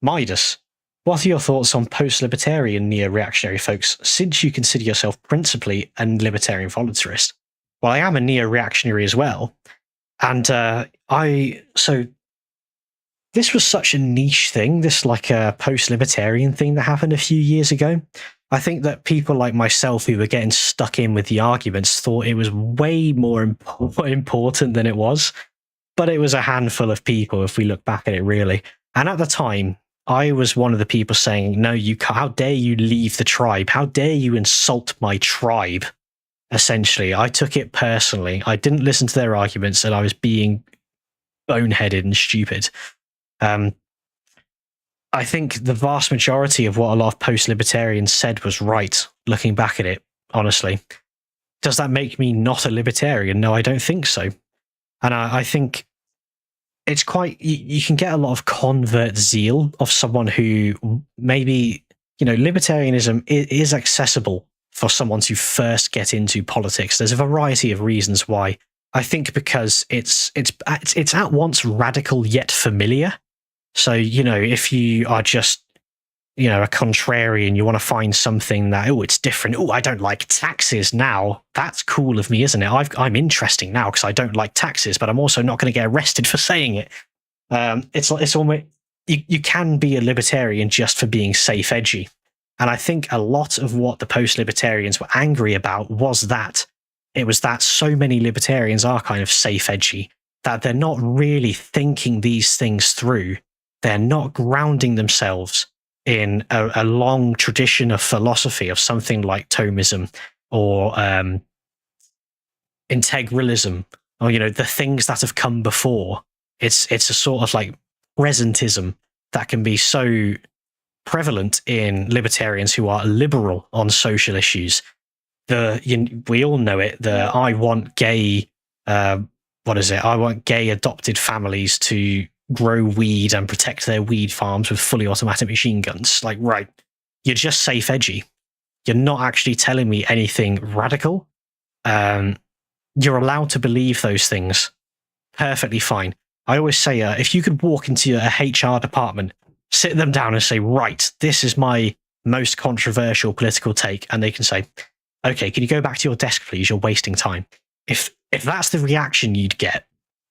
A: Midas, what are your thoughts on post-libertarian neo-reactionary folks, since you consider yourself principally a libertarian voluntarist? Well, I am a neo-reactionary as well. And this was such a niche thing, this a post-libertarian thing that happened a few years ago. I think that people like myself who were getting stuck in with the arguments thought it was way more important than it was. But it was a handful of people, if we look back at it, really. And at the time, I was one of the people saying, no, you can't. How dare you leave the tribe? How dare you insult my tribe? Essentially, I took it personally. I didn't listen to their arguments and I was being boneheaded and stupid. I think the vast majority of what a lot of post-libertarians said was right, looking back at it, honestly. Does that make me not a libertarian? No, I don't think so. And I think it's quite, you can get a lot of convert zeal of someone who maybe, libertarianism is accessible for someone to first get into politics. There's a variety of reasons why. I think because it's at once radical yet familiar. So, if you are just, a contrarian, you want to find something that, it's different. Oh, I don't like taxes now. That's cool of me, isn't it? I'm interesting now because I don't like taxes, but I'm also not going to get arrested for saying it. It's almost, you can be a libertarian just for being safe edgy. And I think a lot of what the post-libertarians were angry about was that. It was that so many libertarians are kind of safe edgy, that they're not really thinking these things through. They're not grounding themselves in a long tradition of philosophy of something like Thomism or integralism, or the things that have come before. It's a sort of presentism that can be so prevalent in libertarians who are liberal on social issues. We all know it. I want gay. I want gay adopted families to grow weed and protect their weed farms with fully automatic machine guns. Right, you're just safe edgy. You're not actually telling me anything radical. you're allowed to believe those things. Perfectly fine. I always say, if you could walk into a HR department, sit them down and say, right, this is my most controversial political take, and they can say, okay, can you go back to your desk, please? You're wasting time. If that's the reaction you'd get,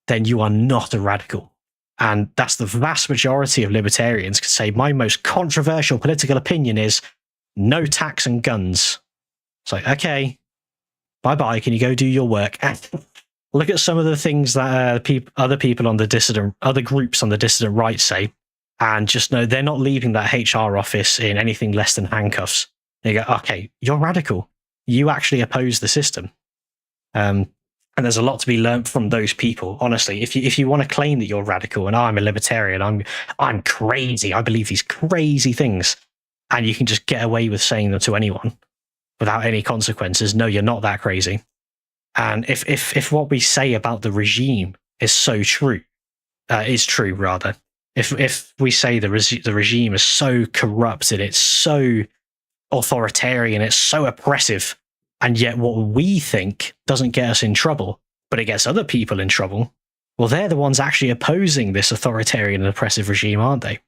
A: then you are not a radical. And that's the vast majority of libertarians can say, my most controversial political opinion is no tax and guns. It's like, okay, bye-bye, can you go do your work? Look at some of the things that other people on the other groups on the dissident right say, and just know they're not leaving that HR office in anything less than handcuffs. They go, okay, you're radical. You actually oppose the system. And there's a lot to be learned from those people. Honestly, if you want to claim that you're radical and I'm a libertarian, I'm crazy, I believe these crazy things, and you can just get away with saying them to anyone without any consequences, no, you're not that crazy. And if what we say about the regime is true, if we say the regime is so corrupt and it's so authoritarian, it's so oppressive, and yet what we think doesn't get us in trouble, but it gets other people in trouble, well, they're the ones actually opposing this authoritarian and oppressive regime, aren't they?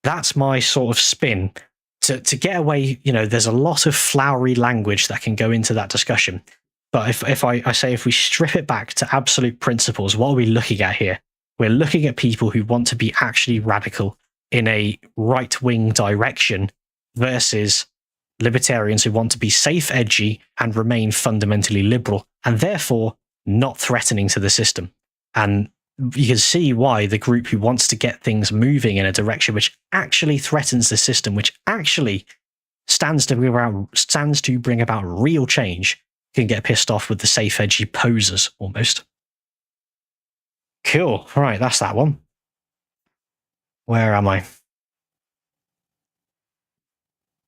A: That's my sort of spin. To get away, there's a lot of flowery language that can go into that discussion. But if I say, if we strip it back to absolute principles, what are we looking at here? We're looking at people who want to be actually radical in a right-wing direction versus libertarians who want to be safe, edgy, and remain fundamentally liberal, and therefore not threatening to the system. And you can see why the group who wants to get things moving in a direction which actually threatens the system, which actually stands to bring about real change, can get pissed off with the safe, edgy posers, almost. Cool. All right, that's that one. Where am I?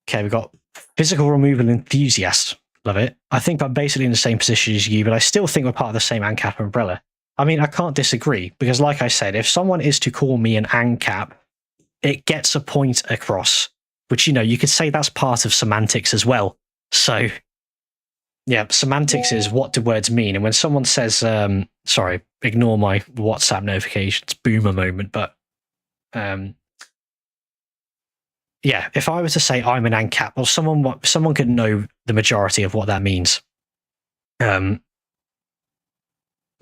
A: Okay, we've got physical removal enthusiast. Love it. I think I'm basically in the same position as you, but I still think we're part of the same ANCAP umbrella. I mean, I can't disagree, because like I said, if someone is to call me an ANCAP, it gets a point across, which, you could say that's part of semantics as well. So, yeah, semantics is what do words mean. And when someone says, sorry, ignore my WhatsApp notifications, boomer moment, but yeah, if I was to say I'm an ANCAP, well, someone could know the majority of what that means.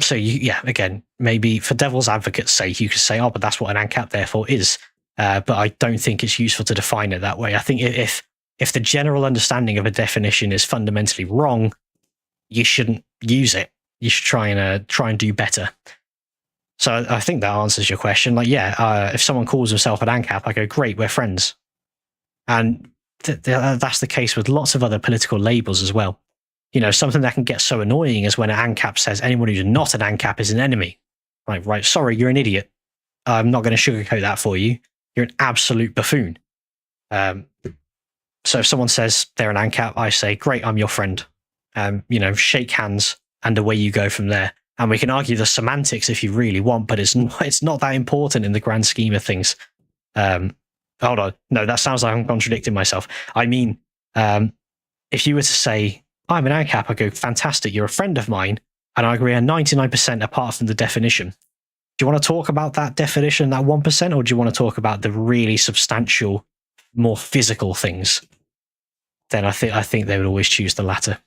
A: So again, maybe for devil's advocate's sake, you could say, oh, but that's what an ANCAP therefore is. But I don't think it's useful to define it that way. I think if the general understanding of a definition is fundamentally wrong, you shouldn't use it. You should try and do better. So I think that answers your question. Like, if someone calls himself an ANCAP, I go, great, we're friends. And that's the case with lots of other political labels as well. Something that can get so annoying is when an ANCAP says anyone who's not an ANCAP is an enemy. Right, sorry, you're an idiot. I'm not going to sugarcoat that for you. You're an absolute buffoon. So if someone says they're an ANCAP, I say, great, I'm your friend. Shake hands, and away you go from there. And we can argue the semantics if you really want, but it's not that important in the grand scheme of things. Hold on. No, that sounds like I'm contradicting myself. I mean, if you were to say, I'm an ANCAP, I go, fantastic, you're a friend of mine, and I agree on 99% apart from the definition. Do you want to talk about that definition, that 1%, or do you want to talk about the really substantial, more physical things? Then I think they would always choose the latter.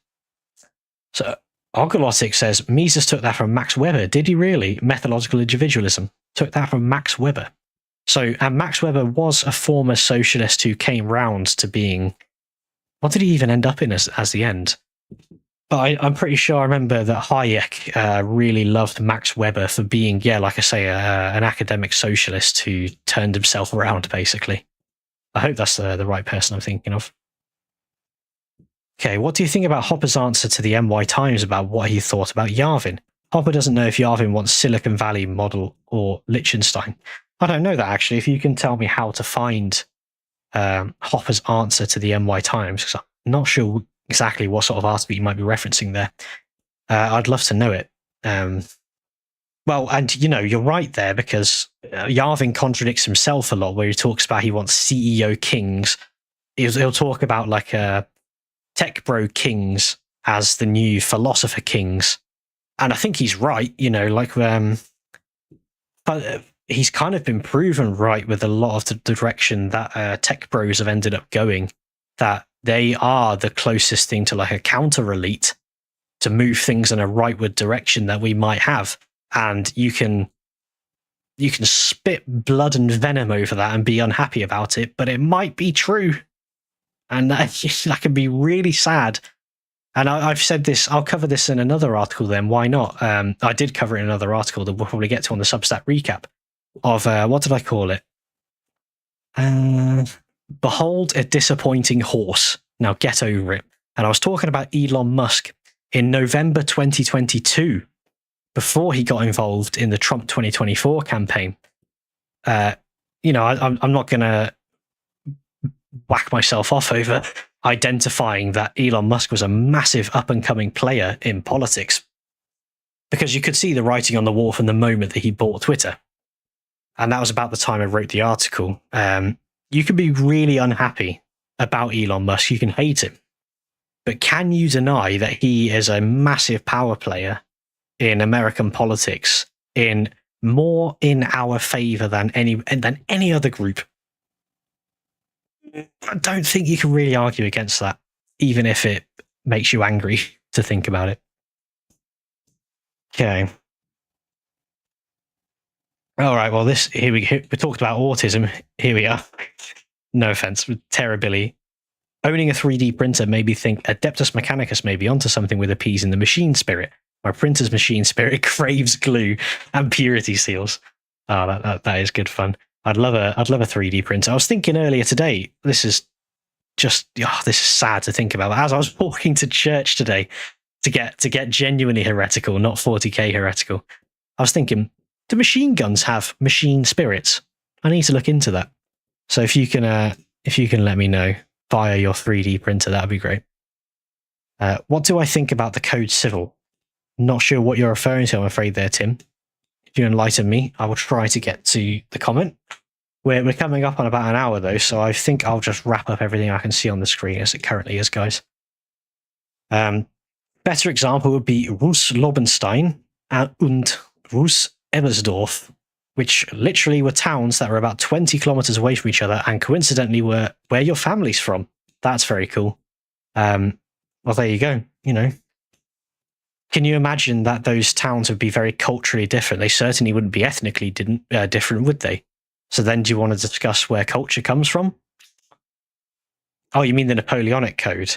A: So Ogolotic says, Mises took that from Max Weber. Did he really? Methodological individualism. Took that from Max Weber. So, and Max Weber was a former socialist who came round to being, what did he even end up in as the end? But I'm pretty sure I remember that Hayek really loved Max Weber for being, like I say, an academic socialist who turned himself around, basically. I hope that's the right person I'm thinking of. Okay, what do you think about Hopper's answer to the NY Times about what he thought about Yarvin? Hopper doesn't know if Yarvin wants Silicon Valley model or Liechtenstein. I don't know that, actually. If you can tell me how to find Hopper's answer to the NY Times, because I'm not sure exactly what sort of article you might be referencing there. I'd love to know it. Well, and you're right there, because Yarvin contradicts himself a lot, where he talks about he wants CEO kings. He'll talk about like tech bro kings as the new philosopher kings. And I think he's right, but he's kind of been proven right with a lot of the direction that tech bros have ended up going, that they are the closest thing to like a counter elite to move things in a rightward direction that we might have. And you can spit blood and venom over that and be unhappy about it, but it might be true. And that can be really sad. And I've said this, I'll cover this in another article then, why not? I did cover it in another article that we'll probably get to on the Substack recap of, what did I call it? Behold a disappointing horse. Now get over it. And I was talking about Elon Musk in November 2022, before he got involved in the Trump 2024 campaign. I'm not going to whack myself off over identifying that Elon Musk was a massive up-and-coming player in politics, because you could see the writing on the wall from the moment that he bought Twitter. And that was about the time I wrote the article. You can be really unhappy about Elon Musk. You can hate him. But can you deny that he is a massive power player in American politics, in more in our favor than any other group? I don't think you can really argue against that, even if it makes you angry to think about it. Okay. All right. Well, we talked about autism. Here we are. No offense, with Terror-Billy. Owning a 3D printer made me think Adeptus Mechanicus may be onto something with appeasing the machine spirit. My printer's machine spirit craves glue and purity seals. Oh, that is good fun. I'd love a 3D printer. I was thinking earlier today, this is sad to think about. As I was walking to church today to get genuinely heretical, not 40k heretical, I was thinking, do machine guns have machine spirits? I need to look into that. So if you can let me know via your 3D printer, that would be great. What do I think about the Code Civil? Not sure what you're referring to, I'm afraid there, Tim. If you enlighten me, I will try to get to the comment. We're coming up on about an hour, though, so I think I'll just wrap up everything I can see on the screen as it currently is, guys. Better example would be Russ Lobenstein and Russ Ebersdorf, which literally were towns that were about 20 kilometers away from each other and coincidentally were where your family's from. That's very cool. Well, there you go, Can you imagine that those towns would be very culturally different? They certainly wouldn't be ethnically different, would they? So then do you want to discuss where culture comes from? Oh, you mean the Napoleonic Code?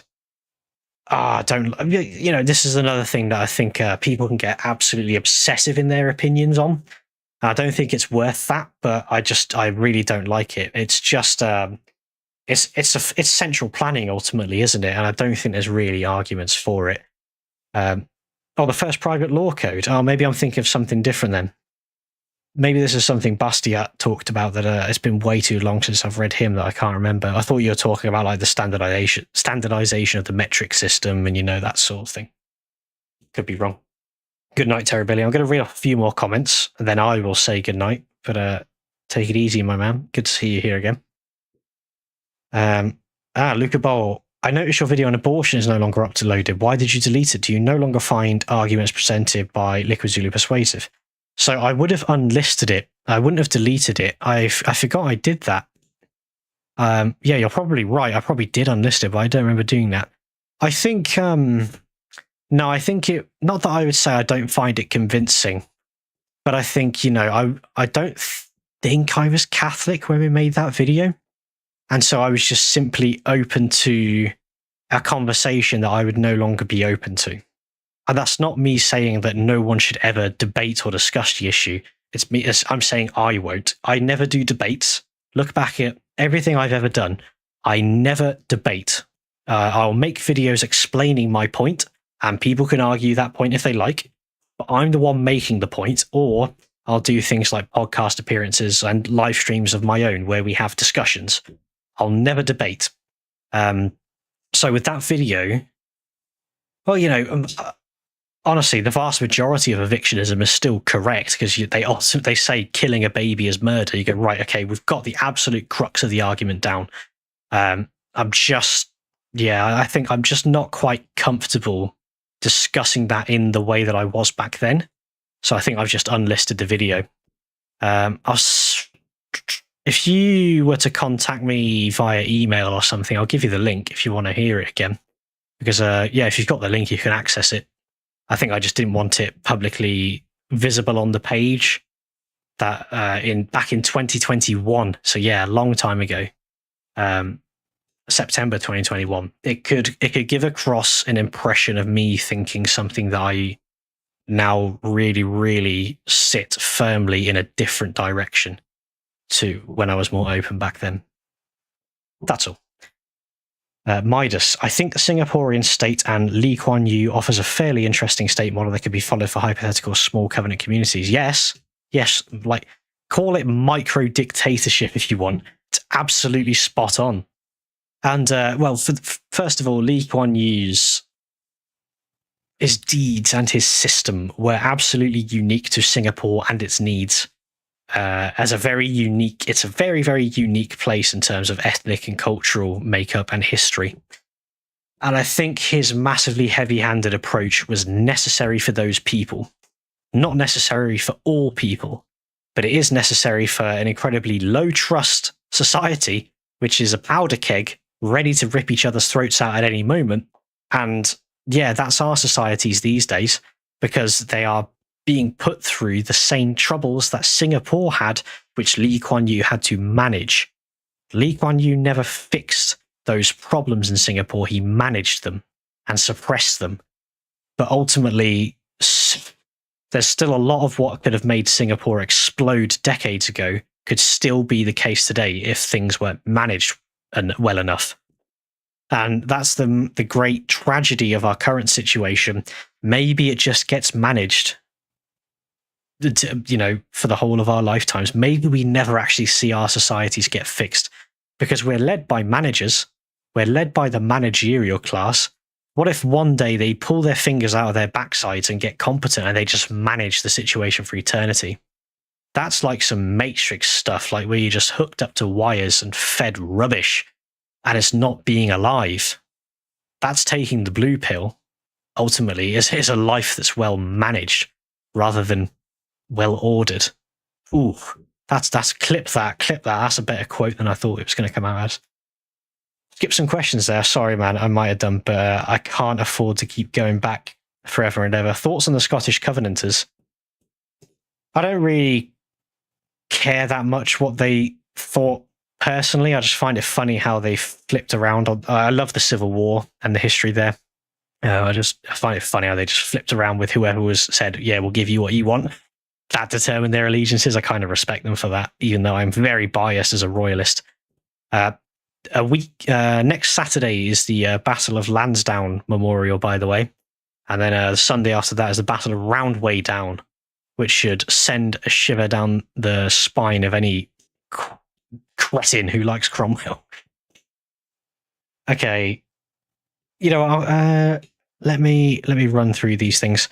A: This is another thing that I think people can get absolutely obsessive in their opinions on. I don't think it's worth that, but I really don't like it. It's just, it's central planning ultimately, isn't it? And I don't think there's really arguments for it. The first private law code. Oh, maybe I'm thinking of something different then. Maybe this is something Bastiat talked about that it's been way too long since I've read him that I can't remember. I thought you were talking about like the standardization of the metric system and that sort of thing. Could be wrong. Good night, Terror-Billy. I'm going to read off a few more comments and then I will say good night. But take it easy, my man. Good to see you here again. Luca Bowl. I noticed your video on abortion is no longer uploaded. Why did you delete it? Do you no longer find arguments presented by Liquid Zulu persuasive? So I would have unlisted it. I wouldn't have deleted it. I forgot I did that. Yeah, you're probably right. I probably did unlist it, but I don't remember doing that. I think, no, I think not that I would say I don't find it convincing, but I think, I don't think I was Catholic when we made that video. And so I was just simply open to a conversation that I would no longer be open to. And that's not me saying that no one should ever debate or discuss the issue. I'm saying I won't. I never do debates. Look back at everything I've ever done. I never debate. I'll make videos explaining my point, and people can argue that point if they like. But I'm the one making the point, or I'll do things like podcast appearances and live streams of my own where we have discussions. I'll never debate. So with that video, well, honestly, the vast majority of evictionism is still correct because they say killing a baby is murder. You go, right, okay, we've got the absolute crux of the argument down. I think I'm just not quite comfortable discussing that in the way that I was back then. So I think I've just unlisted the video. If you were to contact me via email or something, I'll give you the link if you want to hear it again. Because, if you've got the link, you can access it. I think I just didn't want it publicly visible on the page. That back in 2021, so a long time ago, September 2021, it could give across an impression of me thinking something that I now really, really sit firmly in a different direction to when I was more open back then. That's all. Midas, I think the Singaporean state and Lee Kuan Yew offers a fairly interesting state model that could be followed for hypothetical small covenant communities. Yes, like call it micro dictatorship if you want. It's absolutely spot on. And first of all, Lee Kuan Yew's deeds and his system were absolutely unique to Singapore and its needs. It's a very, very unique place in terms of ethnic and cultural makeup and history. And I think his massively heavy-handed approach was necessary for those people. Not necessary for all people, but it is necessary for an incredibly low-trust society, which is a powder keg, ready to rip each other's throats out at any moment. And that's our societies these days, because they are being put through the same troubles that Singapore had, which Lee Kuan Yew had to manage. Lee Kuan Yew never fixed those problems in Singapore. He managed them and suppressed them. But ultimately, there's still a lot of what could have made Singapore explode decades ago could still be the case today if things weren't managed well enough. And that's the great tragedy of our current situation. Maybe it just gets managed, for the whole of our lifetimes. Maybe we never actually see our societies get fixed because we're led by managers. We're led by the managerial class. What if one day they pull their fingers out of their backsides and get competent and they just manage the situation for eternity? That's like some Matrix stuff, like where you're just hooked up to wires and fed rubbish and it's not being alive. That's taking the blue pill, ultimately, is a life that's well managed rather than well ordered. Ooh, that's clip that. That's a better quote than I thought it was going to come out as. Skip some questions there. Sorry, man, I might have done, but I can't afford to keep going back forever and ever. Thoughts on the Scottish Covenanters? I don't really care that much what they thought personally. I just find it funny how they flipped around. I love the Civil War and the history there. I find it funny how they just flipped around with whoever was said, we'll give you what you want. That determined their allegiances. I kind of respect them for that, even though I'm very biased as a royalist. Next Saturday is the Battle of Lansdowne Memorial, by the way. And then the Sunday after that is the Battle of Roundway Down, which should send a shiver down the spine of any cretin who likes Cromwell. Okay. Let me run through these things.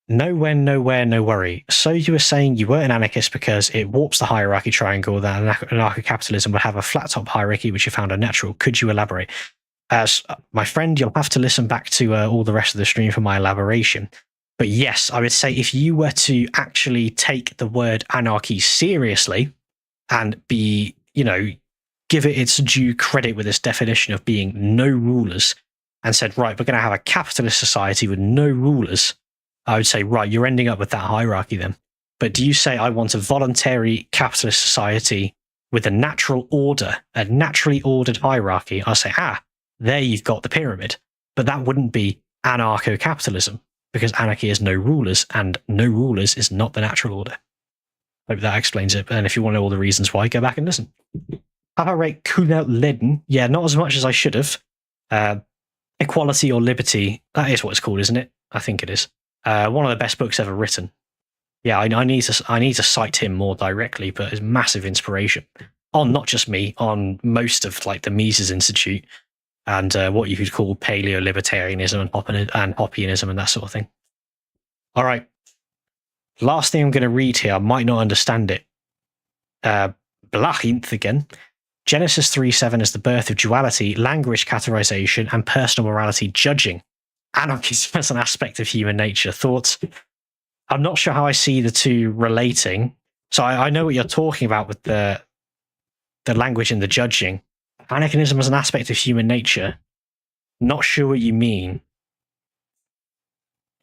A: No when, nowhere, no worry. So you were saying you weren't an anarchist because it warps the hierarchy triangle, that anarcho-capitalism would have a flat top hierarchy, which you found unnatural. Could you elaborate? As my friend, you'll have to listen back to all the rest of the stream for my elaboration. But yes, I would say if you were to actually take the word anarchy seriously and give it its due credit with its definition of being no rulers, and said, right, we're going to have a capitalist society with no rulers, I would say, right, you're ending up with that hierarchy then. But do you say, I want a voluntary capitalist society with a natural order, a naturally ordered hierarchy? I'll say, there you've got the pyramid. But that wouldn't be anarcho-capitalism, because anarchy is no rulers, and no rulers is not the natural order. Hope that explains it. And if you want to know all the reasons why, go back and listen. Have I rate Kunout Leden? Yeah, not as much as I should have. Equality or Liberty, that is what it's called, isn't it? I think it is. One of the best books ever written. Yeah, I need to cite him more directly, but it's massive inspiration on not just me, on most of the Mises Institute and what you could call paleo-libertarianism and Hoppianism and that sort of thing. All right. Last thing I'm going to read here, I might not understand it. Blachinth again. Genesis 3:7 is the birth of duality, language categorization, and personal morality judging. anarchism as an aspect of human nature. Thoughts? I'm not sure how I see the two relating. So I know what you're talking about with the language and the judging. Anarchism as an aspect of human nature. Not sure what you mean.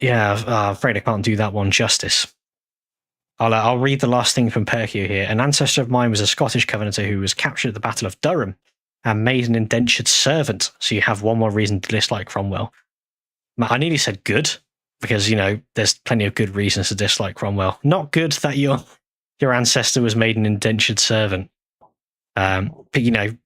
A: Yeah, I'm afraid I can't do that one justice. I'll read the last thing from Perkio here. An ancestor of mine was a Scottish Covenanter who was captured at the Battle of Durham and made an indentured servant. So you have one more reason to dislike Cromwell. I nearly said good, because, you know, there's plenty of good reasons to dislike Cromwell. Not good that your ancestor was made an indentured servant. But, you know,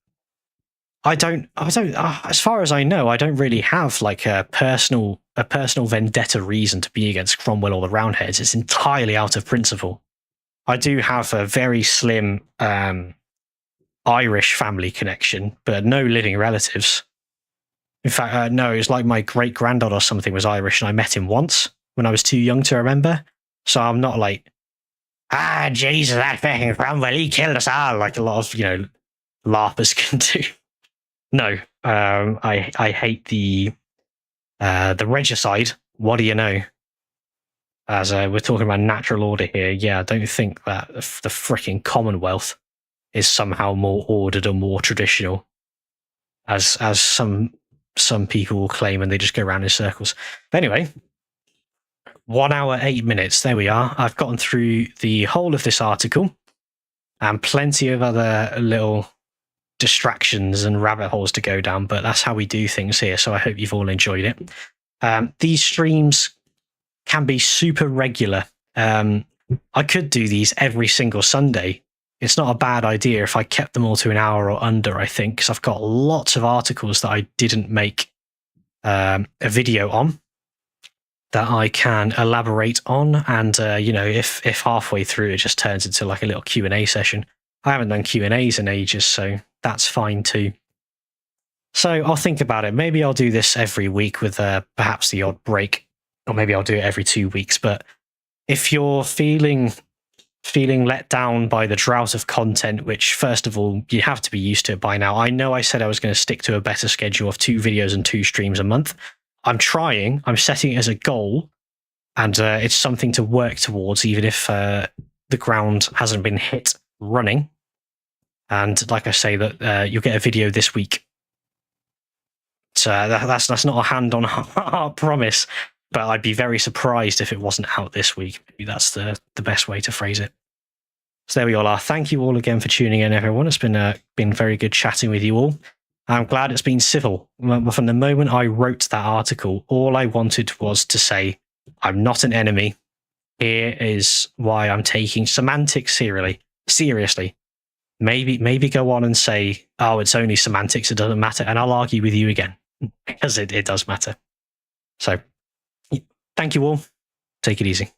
A: I don't, as far as I know, I don't really have like a personal vendetta reason to be against Cromwell or the Roundheads. It's entirely out of principle. I do have a very slim Irish family connection, but no living relatives. In fact, no, it was like my great granddad or something was Irish, and I met him once when I was too young to remember. So I'm not like, Jesus, that fucking Cromwell, he killed us all, like a lot of, you know, LARPers can do. No, I hate the regicide. What do you know? As we're talking about natural order here, yeah, I don't think that the freaking Commonwealth is somehow more ordered or more traditional, as some people will claim, and they just go around in circles. But anyway, 1 hour, 8 minutes. There we are. I've gotten through the whole of this article and plenty of other little distractions and rabbit holes to go down, but that's how we do things here. So I hope you've all enjoyed it. These streams can be super regular. I could do these every single Sunday. It's not a bad idea if I kept them all to an hour or under, I think, because I've got lots of articles that I didn't make a video on that I can elaborate on. And, you know, if halfway through it just turns into like a little Q&A session. I haven't done Q&As in ages, so that's fine too. So I'll think about it. Maybe I'll do this every week with perhaps the odd break, or maybe I'll do it every 2 weeks. But if you're feeling let down by the drought of content, which first of all, you have to be used to it by now. I know I said I was going to stick to a better schedule of 2 videos and 2 streams a month. I'm trying. I'm setting it as a goal, and it's something to work towards, even if the ground hasn't been hit running. And like I say, that you'll get a video this week. So that's not a hand on heart promise, but I'd be very surprised if it wasn't out this week. Maybe that's the best way to phrase it. So there we all are. Thank you all again for tuning in, everyone. It's been very good chatting with you all. I'm glad it's been civil. From the moment I wrote that article, all I wanted was to say, I'm not an enemy. Here is why I'm taking semantics seriously. Maybe go on and say, oh, it's only semantics, it doesn't matter. And I'll argue with you again, because it does matter. So thank you all. Take it easy.